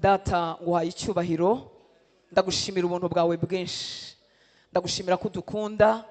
Data nguhaye icyubahiro, ndagushimira ubuntu bwawe bwinshi, ndagushimira ko udukunda,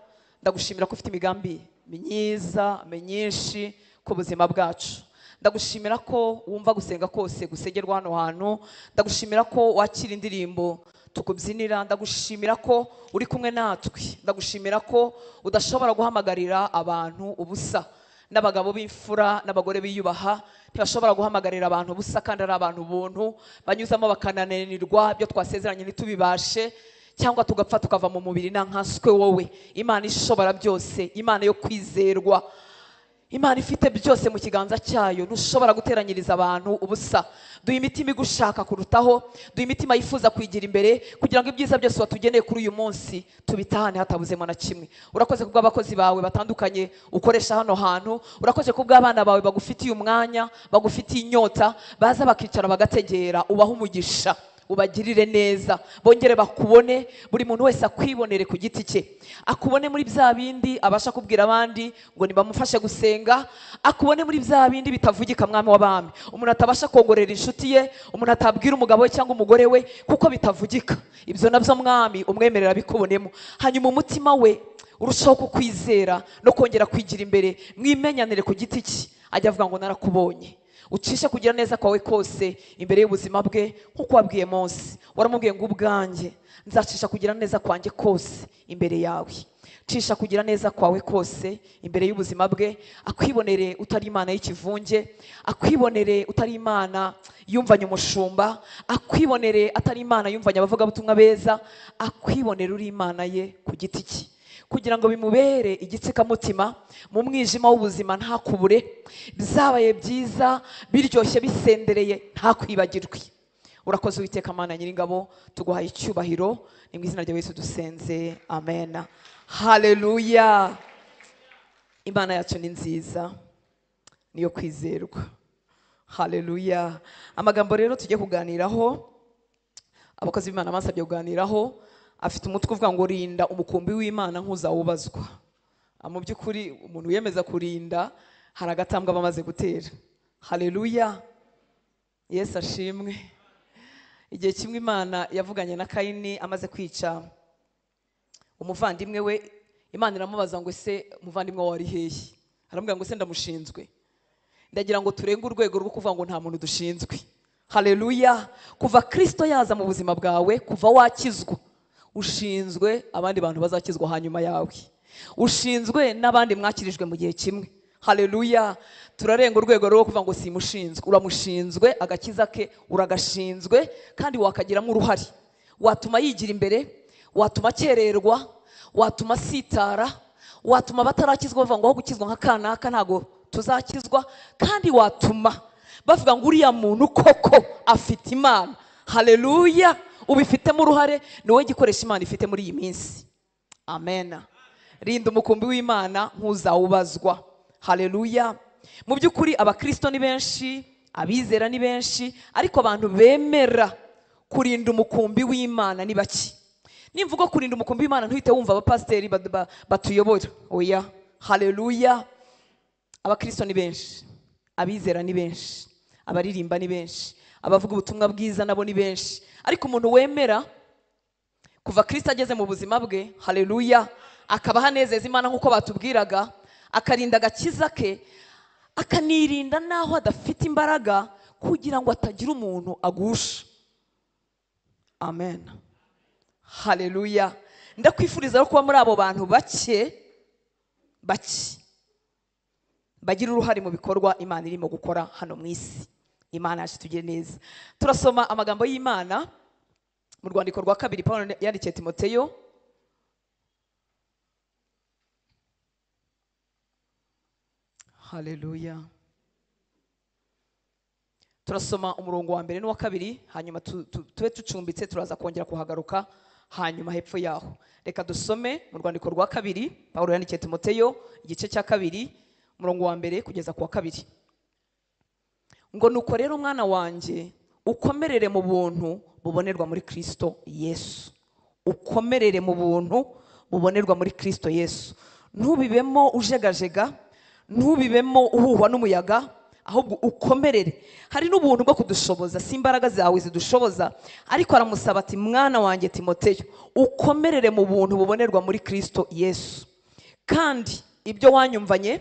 ndagushimira ko ufite imigambi myiza myinshi ku buzima bwacu, ndagushimira ko wumva gusenga kose gusegerwa hano hantu, ndagushimira ko wakira indirimbo tukubyinira, ndagushimira ko uri kumwe natwe, ndagushimira ko udashobora guhamagarira abantu ubusa, n'abagabo b'imfura n'abagore biyubaha ntibashobora guhamagarira abantu ubusa, kandi ari abantu buntu banyuzamo bakanananirwa ibyo twasezeranye ntitubibashe, cyangwa tugapfa tukava mu mubiri na nkaswe. Wowe Imana ishobora byose, Imana yo kwizerwa, Imana ifite byose mu kiganza cyayo, ntushobora guteranyiriza abantu ubusa. Duha imitima igushaka kurutaho, duha imitima yifuza kwigira imbere, kugira ngo ibyiza byose watugeneye kuri uyu munsi tubitahane hatabuzemo na kimwe. Urakoze kubw'abakozi bawe batandukanye ukoresha hano hantu, urakoze kubw'abana bawe bagufitiye umwanya, bagufitiye inyota, baza bakicara bagategera. Ubaha umugisha, ubagirire neza, bongere bakubone, buri muntu wese akwibonere ku giti cye, akubone muri bya bindi abasha kubwira abandi ngo nibamufashe gusenga, akubone muri bya bindi bitavugika, mwami w'abami, umuntu atabasha kongorera inshuti ye, umuntu atabwira umugabo we cyangwa umugore we kuko bitavugika. Ibyo nabyo mwami umwemerera bikubonemo, hanyuma umutima we urushaho kukwizera no kongera kwigira imbere, mwimenyanire ku giti cye, ajya avuga ngo narakubonye. Ucishe kugira neza kwawe kose imbere y'ubuzima bwe, nk'uko wabwiye Mose, waramubwiye ngo ubwanjye nzacisha kugira neza kwanjye kose imbere yawe. Cisha kugira neza kwawe kose imbere y'ubuzima bwe, akwibonere utari Imana y'ikivunge, akwibonere utari Imana yumvanye umushumba, akwibonere atari Imana yumvanye abavugabutumwa beza, akwibonere uri Imana ye ku giti cye, kugira ngo bimubere igitsikamutima mu mwijima w'ubuzima, ntakubure, bizabaye byiza biryoshye bisendereye, ntakwibagirwe. Urakoze Uwiteka Mana Nyiringabo, tuguhaye icyubahiro, ni mu izina rya Yesu dusenze, amen. Haleluya. Imana yacu ni nziza, niyo kwizerwa. Haleluya. Amagambo rero tugiye kuganiraho, abakozi b'Imana basabye kuganiraho, afite umutwe uvuga ngo rinda umukumbi w'Imana nk'uzawubazwa. Mu by'ukuri umuntu wiyemeza kurinda hari agatambwe bamaze gutera. Haleluya. Yesu ashimwe. Igihe kimwe Imana yavuganye na Kayini amaze kwica umuvandimwe we, Imana iramubaza ngo ese umuvandimwe wawe ari hehe? Aramubwira ngo ese ndamushinzwe. Ndagira ngo turenge urwego rwo kuvuga ngo nta muntu dushinzwe. Haleluya. Kuva Kristo yaza mu buzima bwawe, kuva wakizwa, ushinzwe abandi bantu bazakizwa hanyuma yawe, ushinzwe n'abandi mwakirijwe mu gihe kimwe. Haleluya. Turarenga urwego rwo kuvuga ngo simushinzwe. Uramushinzwe, agakiza ke uragashinzwe, kandi wakagiramo uruhari. Watuma yigira imbere, watuma akererwa, watuma sitara, watuma batarakizwa bavuga ngo aho gukizwa nka kanaka ntago tuzakizwa, kandi watuma bavuga ngo uriya muntu koko afite Imana. Haleluya. Ubifitemo uruhare, ni wowe gikoresha Imana ifite muri iyi minsi. Amen. Rinda umukumbi w'Imana nk'uzawubazwa. Haleluya. Mu by'ukuri abakristo ni benshi, abizera ni benshi, ariko abantu bemera kurinda umukumbi w'Imana ni bake. Nimvuga kurinda umukumbi w'Imana ntuhite wumva abapasiteri batuyobora. Oya. Haleluya. Abakristo ni benshi, abizera ni benshi, abaririmba ni benshi, abavuga ubutumwa bwiza nabo ni benshi, ariko umuntu wemera kuva Kristo ageze mu buzima bwe, haleluya, akaba hanezeza Imana nk'uko batubwiraga, akarinda agakiza ke, akanirinda naho adafite imbaraga, kugira ngo atagira umuntu agusha. Amen. Haleluya. Ndakwifuriza kuba muri abo bantu bake bagira uruhare mu bikorwa Imana irimo gukora hano mu isi. Imana yacu tugire neza. Turasoma amagambo y'Imana mu rwandiko rwa kabiri Pawulo yandikiye Timoteyo. Haleluya. Turasoma umurongo wa mbere n'uwa kabiri, hanyuma tube tucumbitse, turaza kongera kuhagaruka hanyuma hepfo yaho. Reka dusome mu rwandiko rwa kabiri Pawulo yandikiye Timoteyo, igice cya kabiri, umurongo wa mbere kugeza ku wa kabiri. Ngo nuko rero mwana wanjye, ukomerere mu buntu bubonerwa muri Kristo Yesu. Ukomerere mu buntu bubonerwa muri Kristo Yesu. Ntubibemo ujegajega, ntubibemo uhuhwa n'umuyaga, ahubwo ukomerere. Hari n'ubuntu bwo kudushoboza, si imbaraga zawe zidushoboza, ariko aramusaba ati mwana wanjye Timoteyo, ukomerere mu buntu bubonerwa muri Kristo Yesu, kandi ibyo wanyumvanye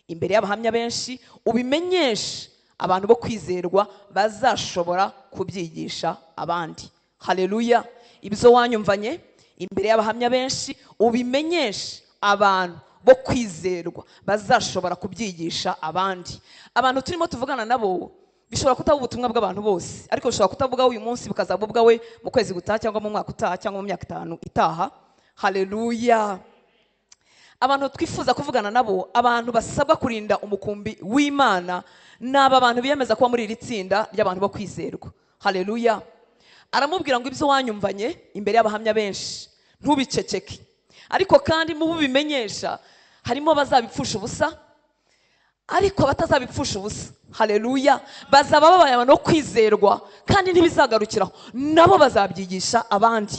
imbere y'abahamya benshi ubimenyeshe abantu bo kwizerwa bazashobora kubyigisha abandi. Haleluya. Ibyo wanyumvanye imbere y'abahamya benshi ubimenyeshe abantu bo kwizerwa bazashobora kubyigisha abandi. Abantu turimo tuvugana nabo bishobora kutaba ubutumwa bw'abantu bose, ariko bishobora kutavuga uyu munsi bukazaba ubwawe mu kwezi gutaha cyangwa mu mwaka utaha cyangwa mu myaka 5 itaha. Haleluya. Abantu twifuza kuvugana nabo, abantu basabwa kurinda umukumbi w'Imana, n'aba bantu biyemeza kuba muri iri tsinda ry'abantu bo kwizerwa. Haleluya. Aramubwira ngo ibyo wanyumvanye imbere y'abahamya benshi ntubiceceke, ariko kandi mu bimenyesha harimo bazabipfusha ubusa, ariko batazabipfusha ubusa. Haleluya. Bazaba babaye abantu bo kwizerwa kandi ntibizagarukiraho, nabo bazabyigisha abandi.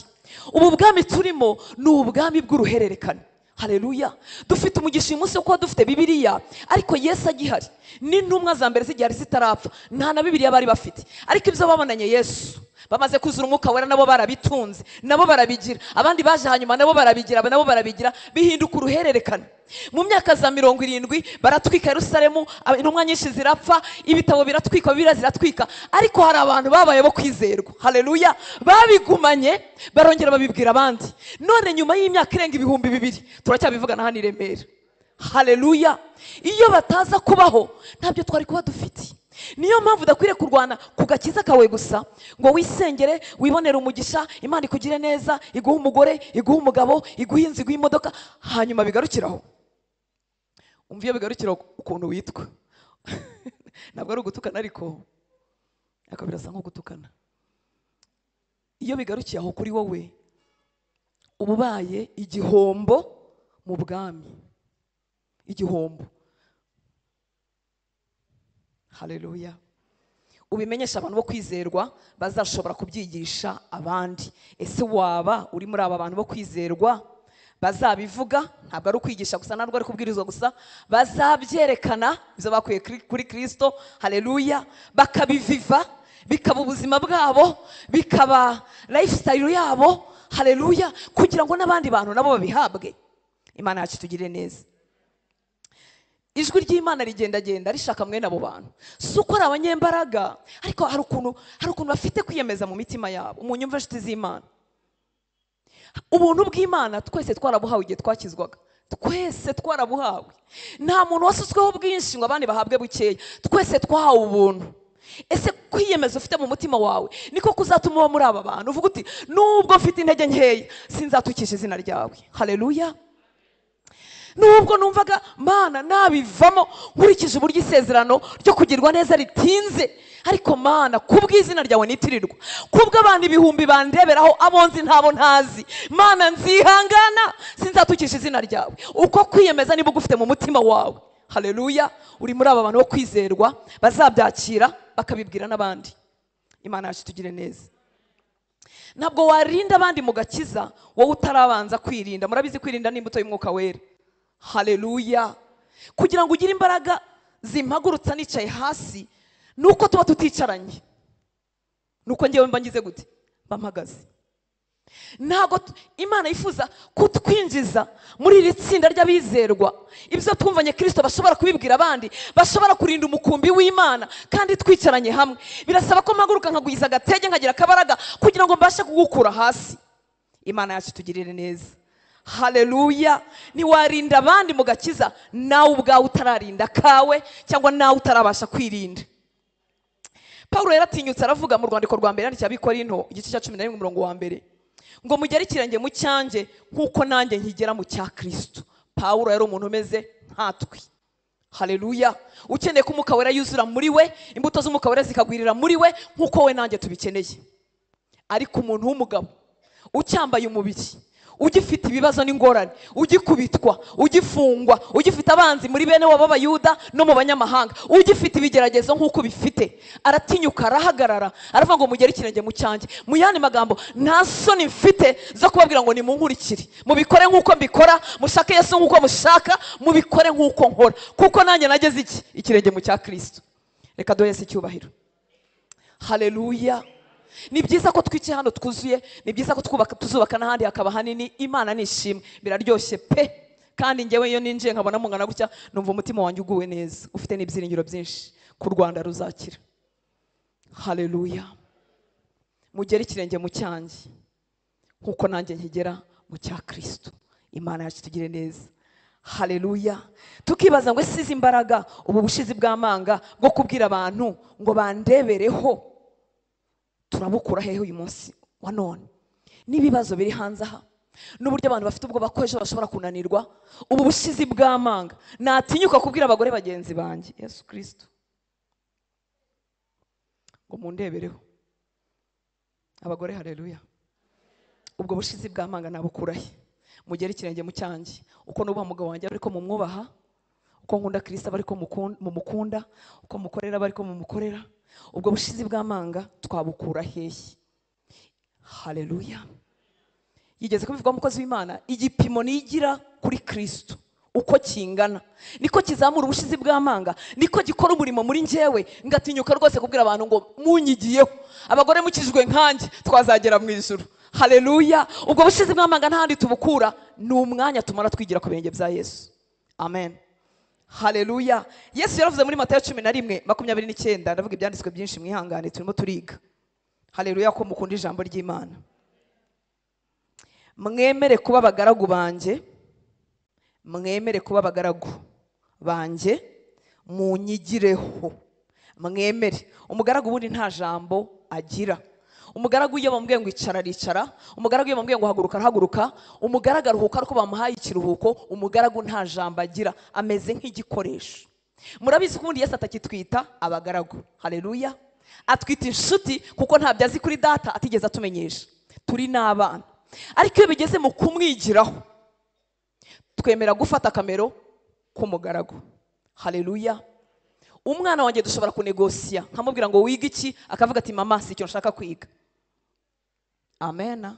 Ubu bwami turimo ni ubwami bw'uruhererekane. Haleluya. Dufite umugisha umunsi wo kuba dufite Bibiliya, ariko Yesu agihari n'intumwa za mbere zigihari zitarapfa nta na Bibiliya bari bafite, ariko ibyo babonanye Yesu bamaze kuzura umwuka wera nabo barabitunze, nabo barabigira. Abandi baje hanyuma nabo barabigira, nabo barabigira, bihinduka uruhererekane. Mu myaka za 70 baratwika Yerusalemu, intumwa nyinshi zirapfa, ibitabo biratwika, Bibiliya ziratwika, ariko hari abantu babaye bo kwizerwa. Haleluya. Babigumanye barongera babibwira abandi. None nyuma y'imyaka irenga 2000 turacyabivugana hano i Remera. Haleluya. Iyo bataza kubaho ntabyo twari kuba dufite. Niyo mpamvu udakwiriye kurwana ku gakiza kawe gusa ngo wisengere wibonere umugisha, Imana ikugire neza, iguha umugore, iguha umugabo, iguha inzu, iguha imodoka, hanyuma bigarukiraho. Umva iyo bigarukiraho ukuntu witwa. Ntabwo ari ugutukana, ariko birasa nko gutukana. Iyo bigarukiye aho kuri wowe ububaye igihombo mu bwami. Igihombo. Haleluya. Ubimenyesha abantu bo kwizerwa bazashobora kubyigisha abandi. Ese waba uri muri aba bantu bo kwizerwa bazabivuga? Ntabwo ari ukwigisha gusa, ntabwo ari kubwirizwa gusa, bazabyerekana ibyo bakuye kuri Kristo. Haleluya. Bakabiviva, bikaba ubuzima bwabo, bikaba lifestyle yabo. Haleluya. Kugira ngo n'abandi bantu nabo babihabwe. Imana yacu tugire neza. Ijwi ry'Imana rigendagenda rishaka mwene abo bantu. Si uko ari abanyembaraga, ariko hari ukuntu bafite kwiyemeza mu mitima yabo. Umunyumva inshuti z'Imana, ubuntu bw'Imana twese twarabuhawe igihe twakizwaga. Twese twarabuhawe. Nta muntu wasutsweho bwinshi ngo abandi bahabwe bukeya. Twese twahawe ubuntu. Ese kwiyemeza ufite mu mutima wawe niko kuzatuma uba muri aba bantu uvuga uti nubwo mfite intege nkeya sinzatukisha izina ryawe. Haleluya. Nubwo numvaga Mana nabivamo nkurikije uburyo isezerano ryo kugirwa neza ritinze, ariko Mana kubw'izina ryawe nitirirwa, kubwo abantu ibihumbi bandeberaho abonzi ntabo ntazi, Mana nzihangana sinzatukisha izina ryawe. Uko kwiyemeza niba ugufite mu mutima wawe. Haleluya. Uri muri aba bantu bo kwizerwa bazabyakira bakabibwira n'abandi. Imana yacu tugire neza. Ntabwo warinda abandi mu gakiza wowe utarabanza kwirinda. Murabizi kwirinda ni imbuto y'umwuka wera. Haleluya. Kugira ngo ugire imbaraga zimpagurutsa nicaye hasi nuko tuba tuticaranye. Nuko ngewe mba ngize gute? Bampagaze. Ntago Imana yifuza kutwinjiza muri iri tsinda ry'abizerwa. Ibyo twumvanye Kristo bashobora kubibwira abandi, bashobora kurinda umukumbi w'Imana kandi twicaranye hamwe. Birasaba ko mpaguruka nkaguyiza agatege nkagira akabaraga kugira ngo mbashe kugukura hasi. Imana yacu tugirire neza. Haleluya. Niwarinda abandi mu gakiza nawe ubwawe utararinda kawe, cyangwa nawe utarabasha kwirinda. Paulo yaratinyutse aravuga mu rwandiko rwa mbere yandikiye Abikorinto igice cya 11:1 ngo mugere ikirenge mu cyanjye nkuko nanjye nkigera mu cya Kristo. Paulo yari umuntu umeze nkatwe. Haleluya. Ukeneye ko umwuka wera yuzura muri we, imbuto z'umwuka wera zikagwirira muri we nkuko we nanjye tubikeneye. Ariko umuntu w'umugabo ucyambaye umubiri, ugifite ibibazo n'ingorane, ugikubitwa, ugifungwa, ugifite abanzi muri bene wabo b'Abayuda no mu banyamahanga, ugifite ibigeragezo nk'uko bifite, aratinyuka arahagarara aravuga ngo mugere ikirenge mu cyanjye. Mu yandi magambo, nta soni mfite zo kubabwira ngo nimunkurikire, mubikore nk'uko mbikora, mushake Yesu nk'uko mushaka, mubikore nk'uko nkora, kuko nanjye nageze ikirenge mu cya Kristo. reka duhese icyubahiro. Haleluya. Ni byiza ko twicaye hano twuzuye, ni byiza ko tuzubaka n'ahandi hakaba hanini. Imana nishimwe, biraryoshye pe. Kandi njyewe iyo ninjiye nkabona mungana gutya numva umutima wanjye uguwe neza, ufite n'ibyiringiro byinshi ku Rwanda ruzakira. Haleluya. Mugere ikirenge mu cyanjye nkuko nanjye nkigera mu cya Kristo. Imana yacu tugire neza. Haleluya. Tukibaza ngo isize imbaraga ubu bushizi bw'amanga bwo kubwira abantu ngo bandebereho turabukura hehe uyu munsi wa none? N'ibibazo biri hanze aha, n'uburyo abantu bafite ubwo bakoje bashobora kunanirwa, ubu bushizi bw'amanga natinyuka kubwira abagore bagenzi banjye Yesu Kristo ngo mundebereho. Abagore, haleluya. Ubwo bushizi bw'amanga nabukura he? Mugere ikirenge mu cyanjye uko nubaha umugabo wanjye ariko mumwubaha, uko nkunda Kristo ariko mumukunda, uko mukorera ariko mumukorera. Ubwo bushizi bw'amanga twabukura hehe? Haleluya. Yigeze kubivuga umukozi w'Imana, igipimo nigira kuri Kristo uko kingana niko kizamura ubushizi bw'amanga, niko gikora umurimo muri njyewe ngatinyuka rwose kubwira abantu ngo munyigiyeho. Abagore mukijwe nkanjye twazagera mu ijuru. Haleluya. Ubwo bushizi bw'amanga ntahandi tubukura, ni umwanya tumara twigira ku birenge bya Yesu. Amen. Haleluya. Yesu yaravuze muri Matayo 11:29, ndavuga ibyanditswe byinshi mwihangane turimo turiga. Haleluya ko mukunda ijambo ry'Imana. Mwemere kuba abagaragu banjye, mwemere kuba abagaragu banjye, munyigireho. Mwemere. Umugaragu ubundi nta jambo agira. Umugaragu iyo bamubwiye ngo icara aricara, umugaragu iyo bamubwiye ngo haguruka arahaguruka, umugaragu aruhuka ariko bamuhaye ikiruhuko. Umugaragu nta jambo agira, ameze nk'igikoresho. Murabizi ko ubundi Yesu atakitwita abagaragu. Haleluya. Atwita inshuti kuko ntabyo azi kuri data atigeze atumenyesha. Turi n'abana. Ariko iyo bigeze mu kumwigiraho, twemera gufata akamero k'umugaragu. Haleluya. Umwana wanjye dushobora kunegosiya, nkamubwira ngo wiga iki, akavuga ati mama si icyo nshaka kwiga. Amen.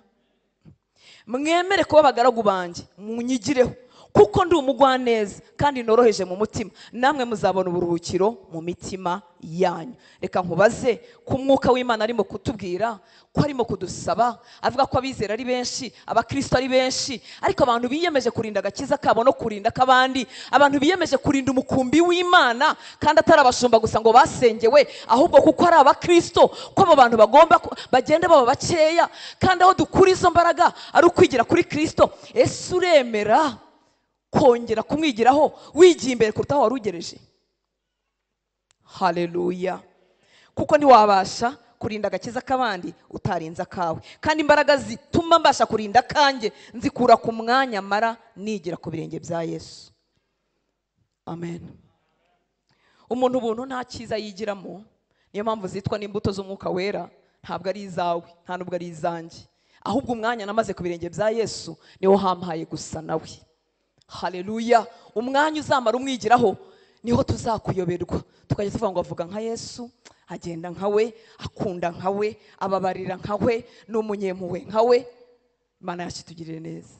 Mwemere kuba abagaragu banjye, munyigireho kuko ndi umugwaneza kandi noroheje mu mutima, namwe muzabona uburuhukiro mu mitima yanyu. Reka nkubaze ku mwuka w'Imana arimo kutubwira, ko arimo kudusaba, avuga ko abizera ari benshi, abakristo ari benshi, ariko abantu biyemeje kurinda agakiza kabo no kurinda kabandi, abantu biyemeje kurinda umukumbi w'Imana kandi atari abashumba gusa ngo basengewe, ahubwo kuko ari abakristo, ko abo bantu bagomba bagenda baba bakeya, kandi aho dukura izo mbaraga ari ukwigira kuri Kristo. Ese uremera kongera kumwigiraho wigiye imbere kuruta aho wari ugereje? Haleluya. Kuko ntiwabasha kurinda agakiza k'abandi utarinze akawe, kandi imbaraga zituma mbasha kurinda kanjye nzikura ku mwanya mara nigira ku birenge bya Yesu. Amen. Umuntu ubuntu nta cyiza yigiramo, niyo mpamvu zitwa n'imbuto z'umwuka wera. Ntabwo ari izawe, nta nubwo ari izanjye, ahubwo umwanya namaze ku birenge bya Yesu niwo hampaye gusa nawe. Haleluya. Umwanya uzamara umwigiraho niho tuzakuyoberwa, tukajya tuvuga ngo avuga nka Yesu, agenda nkawe, akunda nkawe, ababarira nkawe, n'umunyempuhwe nkawe. Imana yacu tugirire neza.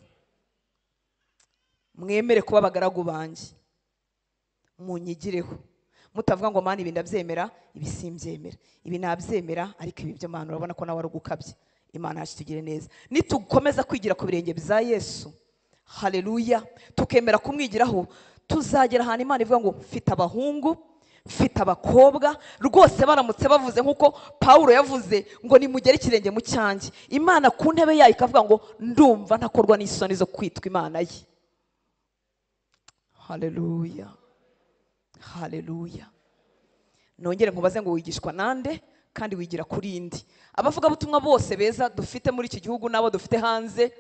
Mwemere kuba abagaragu banjye, munyigireho. Mutavuga ngo mana ibi ndabyemera, ibi simbyemera, ibi nabyemera, ariko ibi byo mana urabona ko nawe ari ugukabye. Imana yacu tugirire neza. Nitukomeza kwigira ku birenge bya Yesu, haleluya, tukemera kumwigiraho, tuzagera ahantu Imana ivuga ngo mfite abahungu, mfite abakobwa, rwose baramutse bavuze nk'uko Pawulo yavuze ngo nimugere ikirenge mu cyanjye, Imana ku ntebe yayo ikavuga ngo ndumva ntakorwa n'isoni zo kwitwa Imana ye. Haleluya. Haleluya. Nongere nkubaze ngo wigishwa nande kandi wigira kuri indi? Abavuga butumwa bose beza dufite muri iki gihugu nabo dufite hanze,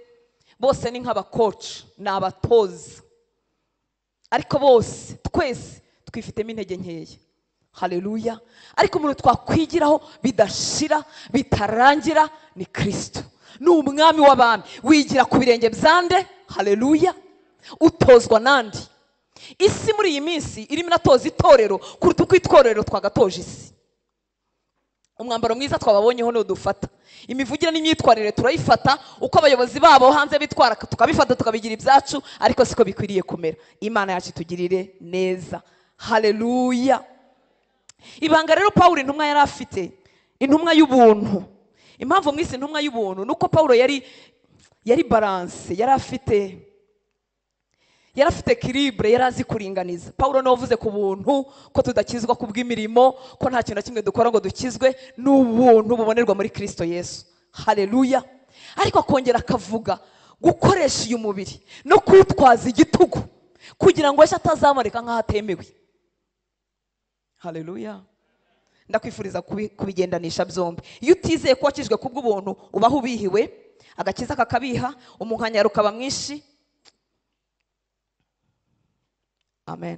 bose ni nk'abakoci, ni abatoza, ariko bose twese twifitemo intege nkeya. Haleluya. Ariko umuntu twakwigiraho bidashira bitarangira ni Kristo, ni umwami w'abami. Wigira ku birenge byande. Haleluya. Utozwa nandi. Isi muri iyi minsi irimo inatoza itorero kuruta uko itorero twagatoje isi. Umwambaro mwiza twababonyeho no dufata, imivugire n'imyitwarire turayifata, uko abayobozi babo hanze bitwara tukabifata tukabigira ibyacu, ariko siko bikwiriye kumera. Imana yacu tugirire neza. Haleluya. ibanga rero Pawulo intumwa yari afite, intumwa y'ubuntu. Impamvu mwise intumwa y'ubuntu nuko Pawulo yari balance, yari afite equilibre, yari azi kuringaniza. Pawulo niwe wavuze ku buntu ko tudakizwa ku bw'imirimo, ko nta kintu na kimwe dukora ngo dukizwe, n'ubuntu bubonerwa muri Kristo Yesu. Haleluya. Ariko akongera akavuga gukoresha uyu mubiri no kwitwaza igitugu kugira ngo ejo atazamurika nk'aho atemewe. Haleluya. Ndakwifuriza kubigendanisha byombi. Iyo utizeye ko wakijwe kubw'ubuntu ubaho ubihiwe, agakiza kakabiha, umunkanyaro ukaba mwinshi. Amen.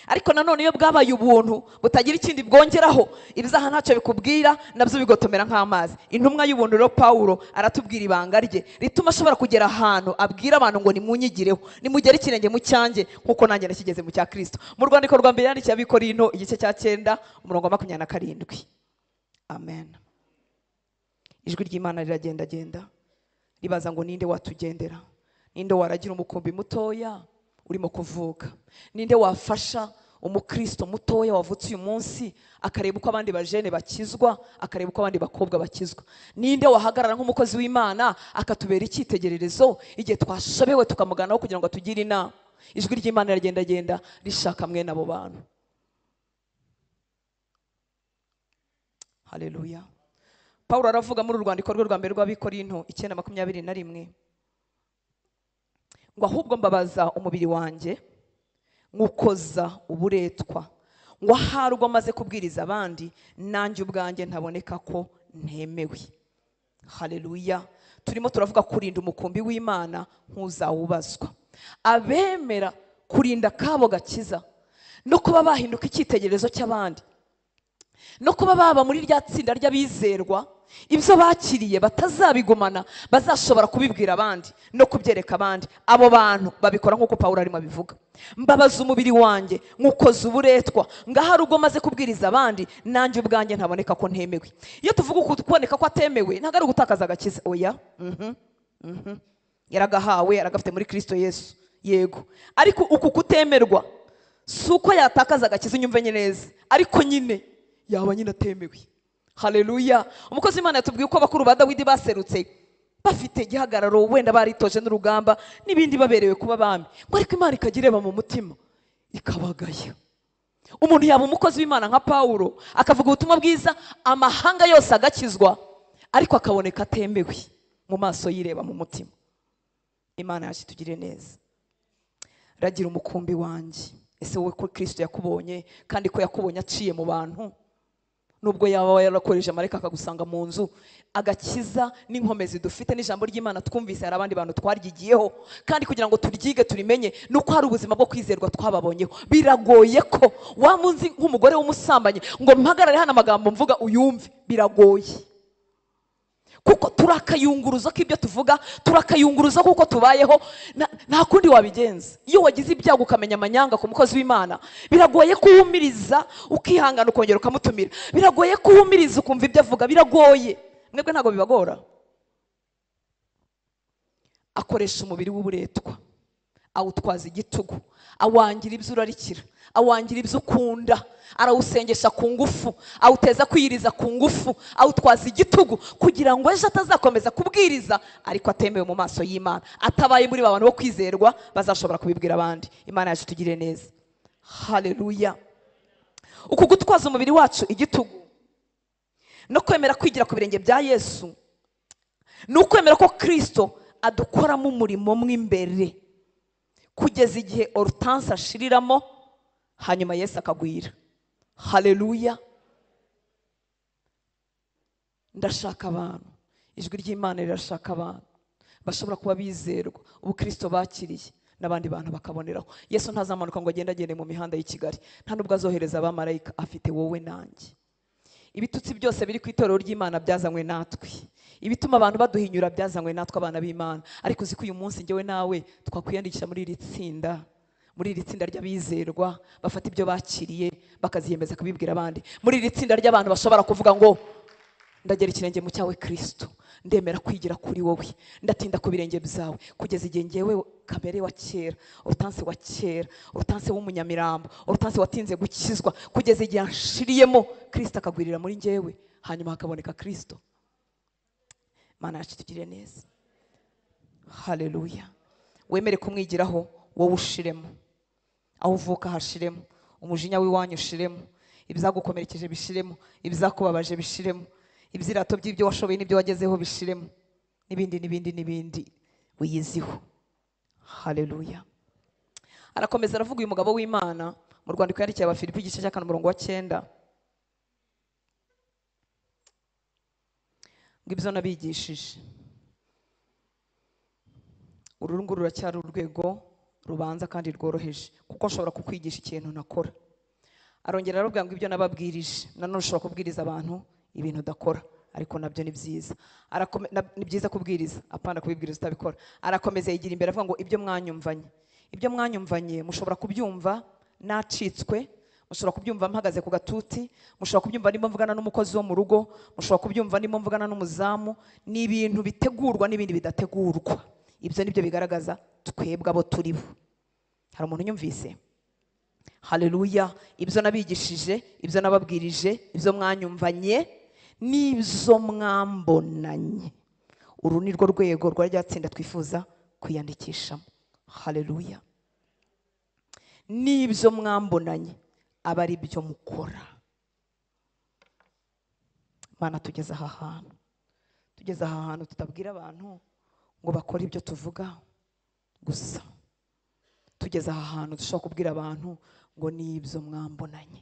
Ariko nanone iyo bwabaye ubuntu butagira ikindi bwongeraho, ibizaha ntacyo bikubwira, nabyo bigotomera nk'amazi. Intumwa y'ubuntu rero Pawulo aratubwira ibanga rye rituma ashobora kugera ahantu abwira abantu ngo nimunyigireho, nimugere ikirenge mu cyanjye nk'uko nanjye nakigeze mu cya Kristo. Mu rwandiko rwa mbere yandikiye Abikorinto igice cya 9 umurongo wa 27. Amen. Ijwi ry'Imana riragendagenda ribaza ngo ninde watugendera, ninde waragira umukumbi mutoya urimo kuvuka, ninde wafasha umukristo mutoya wavutse uyu munsi akareba uko abandi bajene bakizwa, akareba uko abandi bakobwa bakizwa, ninde wahagarara nk'umukozi w'Imana akatubera icyitegererezo igihe twashobewe tukamuganaho kugira ngo atugire inama. Ijwi ry'Imana riragendagenda rishaka mwene abo bantu. Haleluya. Pawulo aravuga muri urwandiko rwe rwa mbere rw'Abikorinto 9:21 ngo ahubwo mbabaza umubiri wanjye nkukoza uburetwa, ngo ahari ubwo maze kubwiriza abandi nanjye ubwanjye ntaboneka ko ntemewe. Haleluya. Turimo turavuga kurinda umukumbi w'Imana nk'uzawubazwa. Abemera kurinda kabo gakiza no kuba bahinduka icyitegererezo cy'abandi, no kuba baba muri rya tsinda ry'abizerwa, ibyo bakiriye batazabigumana, bazashobora kubibwira abandi no kubyereka abandi. Abo bantu babikora nk'uko Pawulo arimo abivuga. Mbabaza umubiri wanjye nkukoza uburetwa, ngahari ubwo maze kubwiriza abandi nanjye ubwanjye ntaboneka ko ntemewe. Iyo tuvuga kuboneka ko atemewe ntabwo ari ugutakaza agakiza, oya. Yaragahawe, yaragafite muri Kristo Yesu, yego. Ariko uku kutemerwa si uko yatakaza agakiza, unyumve neza, ariko nyine yaba nyine atemewe. Haleluya. Umukozi w'Imana yatubwiye uko abakuru ba Dawidi baserutse bafite igihagararo, wenda baritoje n'urugamba n'ibindi, baberewe kuba bami, ngo ariko Imana ikagireba mu mutima ikabagaya. Umuntu yaba umukozi w'Imana nka Pawulo akavuga ubutumwa bwiza, amahanga yose agakizwa, ariko akaboneka atemewe mu maso yireba mu mutima. Imana yacu tugire neza. Ragira umukumbi wanjye. Ese wowe ko Kristo yakubonye kandi ko yakubonye aciye mu bantu, nubwo yaba yarakoresheje mareka akagusanga mu nzu, agakiza n'inkomezi dufite n'ijambo ry'Imana twumvise hari abandi bantu twaryigiyeho, kandi kugira ngo turyige turimenye nuko hari ubuzima bwo kwizerwa twababonyeho. Biragoye ko wamunzi nk'umugore w'umusambanyi ngo mpagarare hano amagambo mvuga uyumve, biragoye. Kuko turakayunguruza ko ibyo tuvuga, turakayunguruza kuko tubayeho, nta kundi wabigenza. Iyo wagize ibyago ukamenya amanyanga ku mukozi w'Imana, biragoye kuwumiriza ukihangana ukongera ukamutumira, biragoye kuwumiriza ukumva ibyo avuga, biragoye. Mwebwe ntabwo bibagora? Akoresha umubiri w'uburetwa, awutwaza igitugu, awangira ibyo urarikira, awangira ibyo ukunda, arawusengesha ku ngufu, awuteza kwiyiriza ku ngufu, awutwaza igitugu kugira ngo ejo atazakomeza kubwiriza ariko atemewe mu maso y'Imana, atabaye muri ba bantu bo kwizerwa bazashobora kubibwira abandi. Imana yacu tugire neza. Haleluya. Uku gutwaza umubiri wacu igitugu no kwemera kwigira ku birenge bya Yesu, ni ukwemera ko Kristo adukoramo umurimo mw'imbere kugeza igihe Hortense ashiriramo, hanyuma Yesu akagwira. Haleluya. Ndashaka abantu, ijwi ry'Imana rirashaka abantu bashobora kuba bizerwa, ubu Kristo bakiriye n'abandi bantu bakaboneraho. Yesu ntazamanuka ngo agende mu mihanda y'i Kigali, nta nubwo azohereza abamarayika, afite wowe nanjye. Ibitutsi byose biri ku itorero ry'Imana byazanywe natwe, ibituma abantu baduhinyura byazanywe natwe abana b'Imana. Ariko uzi ko uyu munsi njyewe nawe twakwiyandikisha muri iri tsinda ry'abizerwa bafata ibyo bakiriye bakaziyemeza kubibwira abandi, muri iri tsinda ry'abantu bashobora kuvuga ngo ndagera ikirenge mu cyawe Kristo, ndemera kwigira kuri wowe, ndatinda ku birenge byawe kugeza igihe ngewe kamere wa kera, urutanse wa kera, urutanse w'umunyamirambo, urutanse watinze gukizwa, kugeza igihe nshiriyemo Kristo akagwirira muri ngewe, hanyuma hakaboneka Kristo. Mana yacu tugire neza. Haleluya. Wemere kumwigiraho, wowe ushiremo, aho uvuka hashiremo, umujinya w'iwanyu ushiremo, ibizagukomerekeje bishiremo, ibizakubabaje bishiremo, ibyirato by'ibyo washoboye n'ibyo wagezeho bishiremo, n'ibindi wiyiziho. Haleluya. Arakomeza aravuga uyu mugabo w'Imana mu rwandiko yandikiye Abafilipi igice cya 4:9, ngo ibyo nabigishije. Uru nguru ruracyari urwego rubanza kandi rworoheje, kuko nshobora kukwigisha ikintu nakora. Arongera aravuga ngo ibyo nababwirije, nanone ushobora kubwiriza abantu ibintu udakora, ariko nabyo ni byiza. Ni byiza kubwiriza, apana kubibwiriza utabikora. Arakomeza yigira imbere avuga ngo ibyo mwanyumvanye mushobora kubyumva nacitswe, mushobora kubyumva mpagaze ku gatuti, mushobora kubyumva ndimo mvugana n'umukozi wo mu rugo, mushobora kubyumva ndimo mvugana n'umuzamu. Ni ibintu bitegurwa n'ibindi bidategurwa. Ibyo nibyo bigaragaza twebwe abo turi bo. Hari umuntu unyumvise? Haleluya. Ibyo nabigishije, ibyo nababwirije, ibyo mwanyumvanye, n'ibyo mwambonanye. Uru ni rwo rwego rwa ryatsinda twifuza kwiyandikishamo. Haleluya. N'ibyo mwambonanye aba ari byo mukora. Mana, tugeze aha hantu tutabwira abantu ngo bakore ibyo tuvuga gusa. Tugeze aha hantu dushobora kubwira abantu ngo n'ibyo mwambonanye,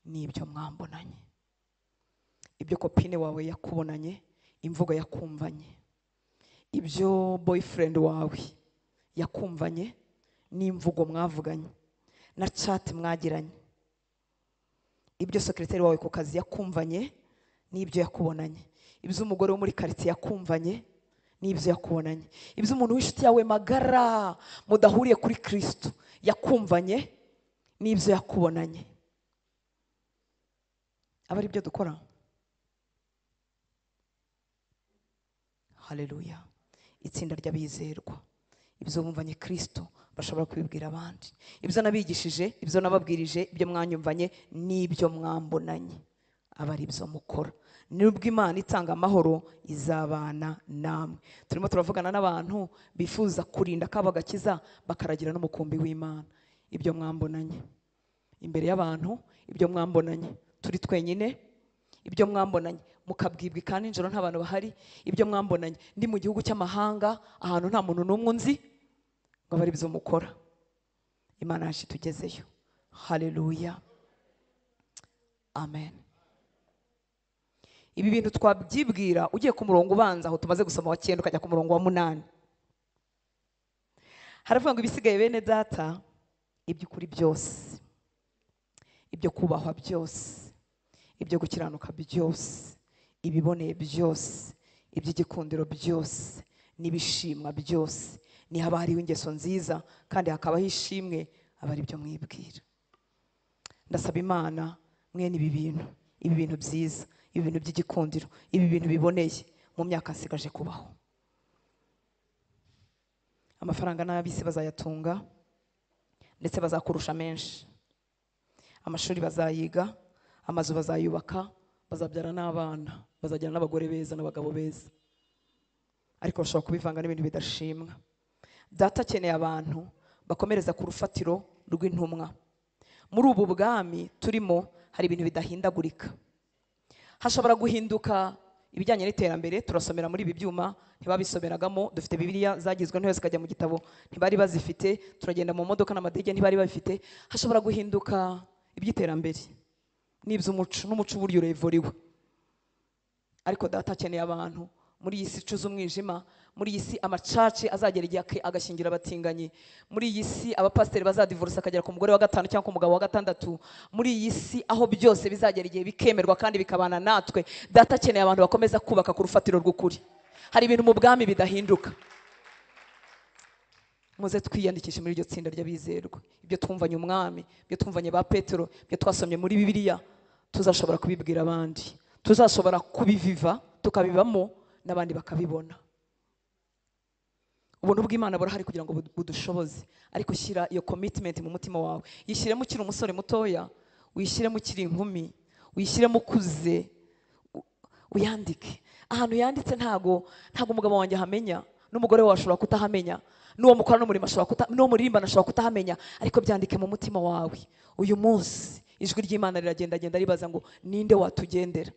n'ibyo mwambonanye. Ibyo kopine wawe yakubonanye, imvugo yakumvanye, ibyo boyfriend wawe yakumvanye, n'imvugo mwavuganye, na chat mwagiranye, ibyo secretary wawe ku kazi yakumvanye, n'ibyo yakubonanye, ibyo umugore wo muri quartier yakumvanye, n'ibyo yakubonanye, ibyo umuntu w'inshuti yawe magara mudahuriye kuri Kristo yakumvanye, n'ibyo yakubonanye. Aba ari byo dukora. Haleluya. Itsinda ry'abizerwa, ibyo bumvanye Kristo bashobora kubibwira abandi. Ibyo nabigishije, ibyo nababwirije, ibyo mwanyumvanye, n'ibyo mwambonanye, aba ari byo mukora. Nubwo Imana itanga amahoro izabana namwe. Turimo turavugana n'abantu bifuza kurinda kaba gakiza bakaragira n'umukumbi w'Imana. Ibyo mwambonanye imbere y'abantu, ibyo mwambonanye turi twenyine, ibyo mwambonanye mukabwibwa kandi nijoro nta bantu bahari, ibyo mwambonanye ndi mu gihugu cy'amahanga ahantu nta muntu n'umwe unzi, ngo bari byo mukora. Imana yacu tugezeyo. Haleluya. Amen. Ibi bintu twabyibwira ugiye ku murongo ubanza aho tumaze gusoma wa 9 ukajya ku murongo wa 8. Haravuga ngo ibisigaye bene data, iby'ukuri byose, ibyo kubahwa byose, ibyo gukiranuka byose, ibiboneye byose, iby'igikundiro byose, n'ibishimwa byose, ni haba hariho ingeso nziza kandi hakabaho ishimwe, aba ari byo mwibwira. Ndasaba Imana mwene ibi bintu byiza, ibi bintu by'igikundiro, ibi bintu biboneye mu myaka nsigaje kubaho. Amafaranga n'abisi bazayatunga ndetse bazakurusha menshi, amashuri bazayiga, amazu bazayubaka, bazabyara n'abana, bazagira n'abagore beza n'abagabo beza, ariko bashobora kubivanga n'ibintu bidashimwa. Data akeneye abantu bakomereza ku rufatiro rw'intumwa. Muri ubu bwami turimo hari ibintu bidahindagurika. Hashobora guhinduka ibijyanye n'iterambere, turasomera muri ibi byuma ntibabisomeragamo, dufite Bibiliya zagizwe ntoya zikajya mu gitabo ntibari bazifite, turagenda mu modoka n'amadege ntibari babifite. Hashobora guhinduka iby'iterambere n'iby'umuco, n'umuco uburyo urevuriwe, ariko Data akeneye abantu muri iyi si icuza umwijima, muri iyi si amacaci azagera igihe agashingira abatinganyi, muri iyi si abapasiteri bazadivorisa akagera ku mugore wa 5 cyangwa ku mugabo wa 6, muri iyi si aho byose bizagera igihe bikemerwa kandi bikabana natwe. Data akeneye abantu bakomeza kubaka ku rufatiro rw'ukuri. Hari ibintu mu bwami bidahinduka. Muze twiyandikishe muri iryo tsinda ry'abizerwa. Ibyo twumvanye umwami, ibyo twumvanye ba Petero, ibyo twasomye muri Bibiliya, tuzashobora kubibwira abandi, tuzashobora kubiviva tukabibamo n'abandi bakabibona. Ubuntu bw'Imana burahari kugira ngo budushoboze, ariko shyira iyo commitment mu mutima wawe. Yishyiremo ukiri umusore mutoya, wishyiremo ukiri inkumi, wishyiremo ukuze, uyandike. Ahantu yanditse ntago umugabo wanjye ahamenya, n'umugore wawe ashobora kutahamenya, n'uwo mukora n'umurimo n'uwo muririmbana ashobora kutahamenya, ariko byandike mu mutima wawe. Uyu munsi ijwi ry'Imana riragendagenda ribaza ngo ninde watugendera,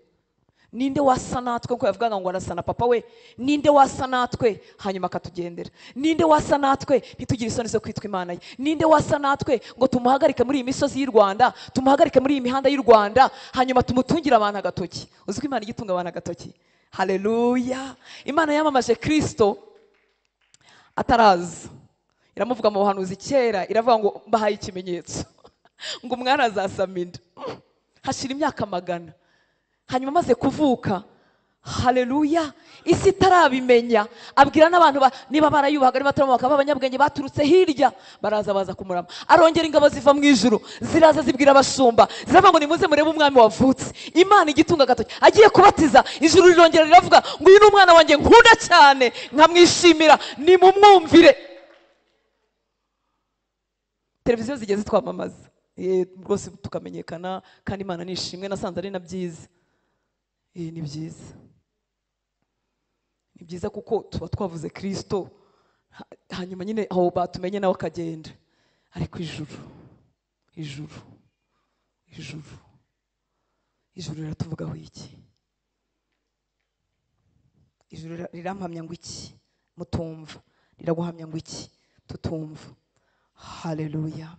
ninde wasa natwe, kuko yavugaga ngo arasa na papa we, ninde wasa natwe hanyuma akatugendera, ninde wasa natwe ntitugire isoni zo kwitwa Imana ye, ninde wasa natwe ngo tumuhagarike muri iyi misozi y'u Rwanda, tumuhagarike muri iyi mihanda y'u Rwanda, hanyuma tumutungire abantu agatoki. Uzi ko Imana igitunga abantu agatoki? Haleluya. Imana yamamaje Kristo ataraza, iramuvuga mu buhanuzi kera, iravuga ngo mbahaye ikimenyetso ngo umwana azasama inda. Hashira imyaka 100, hanyuma amaze kuvuka, haleluya, isi itarabimenya, abwira n'abantu niba barayubahaga ari bataramuka b'abanyabwenge baturutse hirya, baraza baza kumurama. Arongera ingabo ziva mu ijuru, ziraza zibwira abashumba, ziravuga ngo nimuze murebe umwami wavutse. Imana igitunga agatoki, agiye kubatiza, ijuru rirongera riravuga ngo uyu ni umwana wanjye nkunda cyane, nkamwishimira, nimumwumvire. Televiziyo zigeze zitwamamaza rwose tukamenyekana, kandi Imana nishimwe. Nasanze ari na byiza. Ni byiza, ni byiza kuko tuba twavuze Kristo, hanyuma nyine aho batumenye nawe akagenda. Ariko ijuru riratuvugaho iki? Ijuru rirampamya ngo iki? Mutumva. Riraguhamya ngo iki? Tutumva. Haleluya.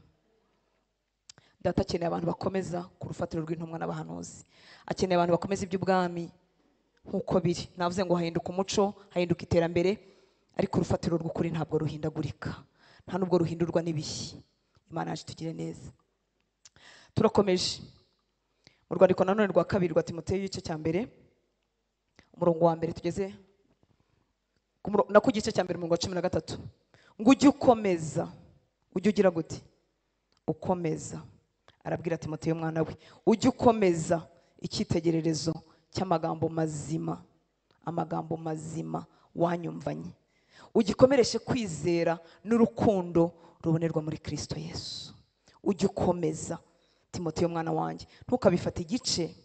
Data akeneye abantu bakomeza ku rufatiro rw'intumwa n'abahanuzi, akeneye abantu bakomeza iby'ubwami nk'uko biri. Navuze ngo hahinduka umuco, hahinduka iterambere, ariko urufatiro rw'ukuri ntabwo ruhindagurika, nta nubwo ruhindurwa n'ibihe. Imana yacu tugire neza. Turakomeje mu rwandiko nanone rwa 2 rwa Timoteyo igice cya mbere umurongo wa mbere, tugeze ku gice cya mbere umurongo wa 13, ngo ujye ukomeza, ujye ugira gute? Ukomeza. Arabwira Timoteyo mwana we, ujye ukomeza icyitegererezo cy'amagambo mazima, amagambo mazima wanyumvanye, ugikomereshe kwizera n'urukundo rubonerwa muri Kristo Yesu. Ujye ukomeza. Timoteyo mwana wanjye, ntukabifate igice,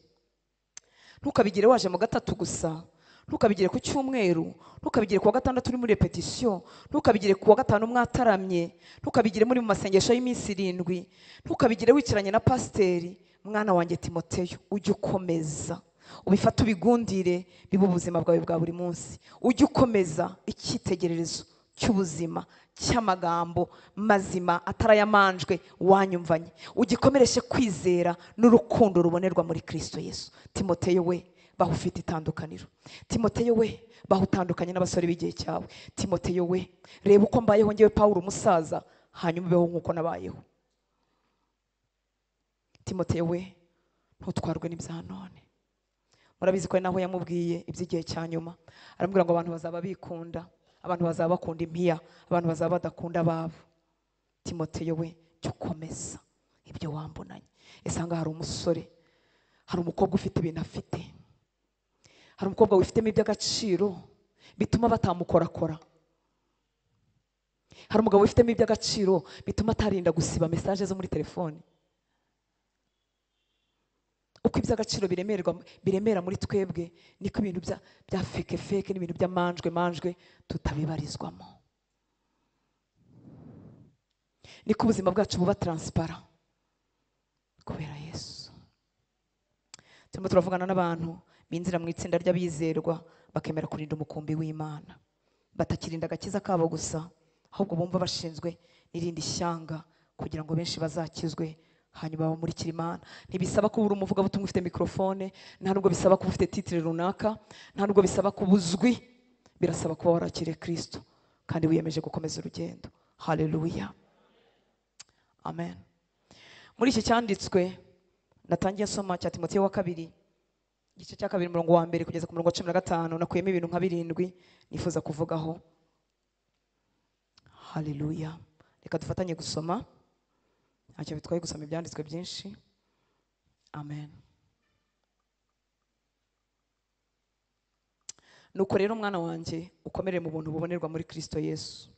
ntukabigire waje mu gatatu gusa, ntukabigire ku cyumweru, ntukabigire ku wa gatandatu uri muri repetition, ntukabigire ku wa gatanu mwataramye, ntukabigire muri mu masengesho y'iminsi 7, ntukabigire wicaranye na pasiteri. Mwana wanjye Timoteyo, ujye ukomeza, ubifate ubigundire, bibe ubuzima bwawe bwa buri munsi. Ujye ukomeza icyitegererezo cy'ubuzima cy'amagambo mazima atarayamanjwe wanyumvanye, ugikomereshe kwizera n'urukundo rubonerwa muri Kristo Yesu. Timoteyo we, baho ufite itandukaniro. Timoteyo we, baho utandukanye n'abasore b'igihe cyawe. Timoteyo we, reba uko mbayeho ngewe Pawulo umusaza, hanyuma ubeho nk'uko nabayeho. Timoteyo we, ntutwarwe n'ibya none. Murabizi ko naho yamubwiye iby'igihe cya nyuma, aramubwira ngo abantu bazaba bikunda, abantu bazaba bakunda impiya, abantu bazaba badakunda ababo. Timoteyo we, jya ukomeza ibyo wambonanye. Ese hanga hari umusore, hari umukobwa ufite ibintu afite, hari umukobwa wifitemo iby'agaciro bituma batamukorakora, hari umugabo wifitemo iby'agaciro bituma atarinda gusiba message zo muri telefone. Uko iby'agaciro biremera muri twebwe, niko ibintu bya fake n'ibintu by'amanjwe tutabibarizwamo. Niko ubuzima bwacu buba transparent kubera Yesu. Turimo turavugana n'abantu binzira mu itsinda ry'abizerwa, bakemera kurinda umukumbi w'Imana, batakirinda agakiza kabo gusa, ahubwo bumva bashinzwe n'irindi shyanga kugira ngo benshi bazakizwe, hanyuma bamurikira Imana. Ntibisaba ko uri umuvugabutumwa ufite mikrofone, nta nubwo bisaba ko ufite titre runaka, nta nubwo bisaba ko ubuzwi, birasaba kuba warakiriye Kristo kandi wiyemeje gukomeza urugendo. Haleluya, amen. Muri iki cyanditswe natangiye soma cya Timoteyo wa 2 igice cya 2 umurongo wa 1 kugeza ku murongo wa 15, nakuyemo ibintu nka 7 nifuza kuvugaho. Haleluya. Reka dufatanye gusoma, ntacyo bitwaye gusoma ibyanditswe byinshi. Amen. nuko rero mwana wanjye ukomerere mu buntu bubonerwa muri Kristo Yesu,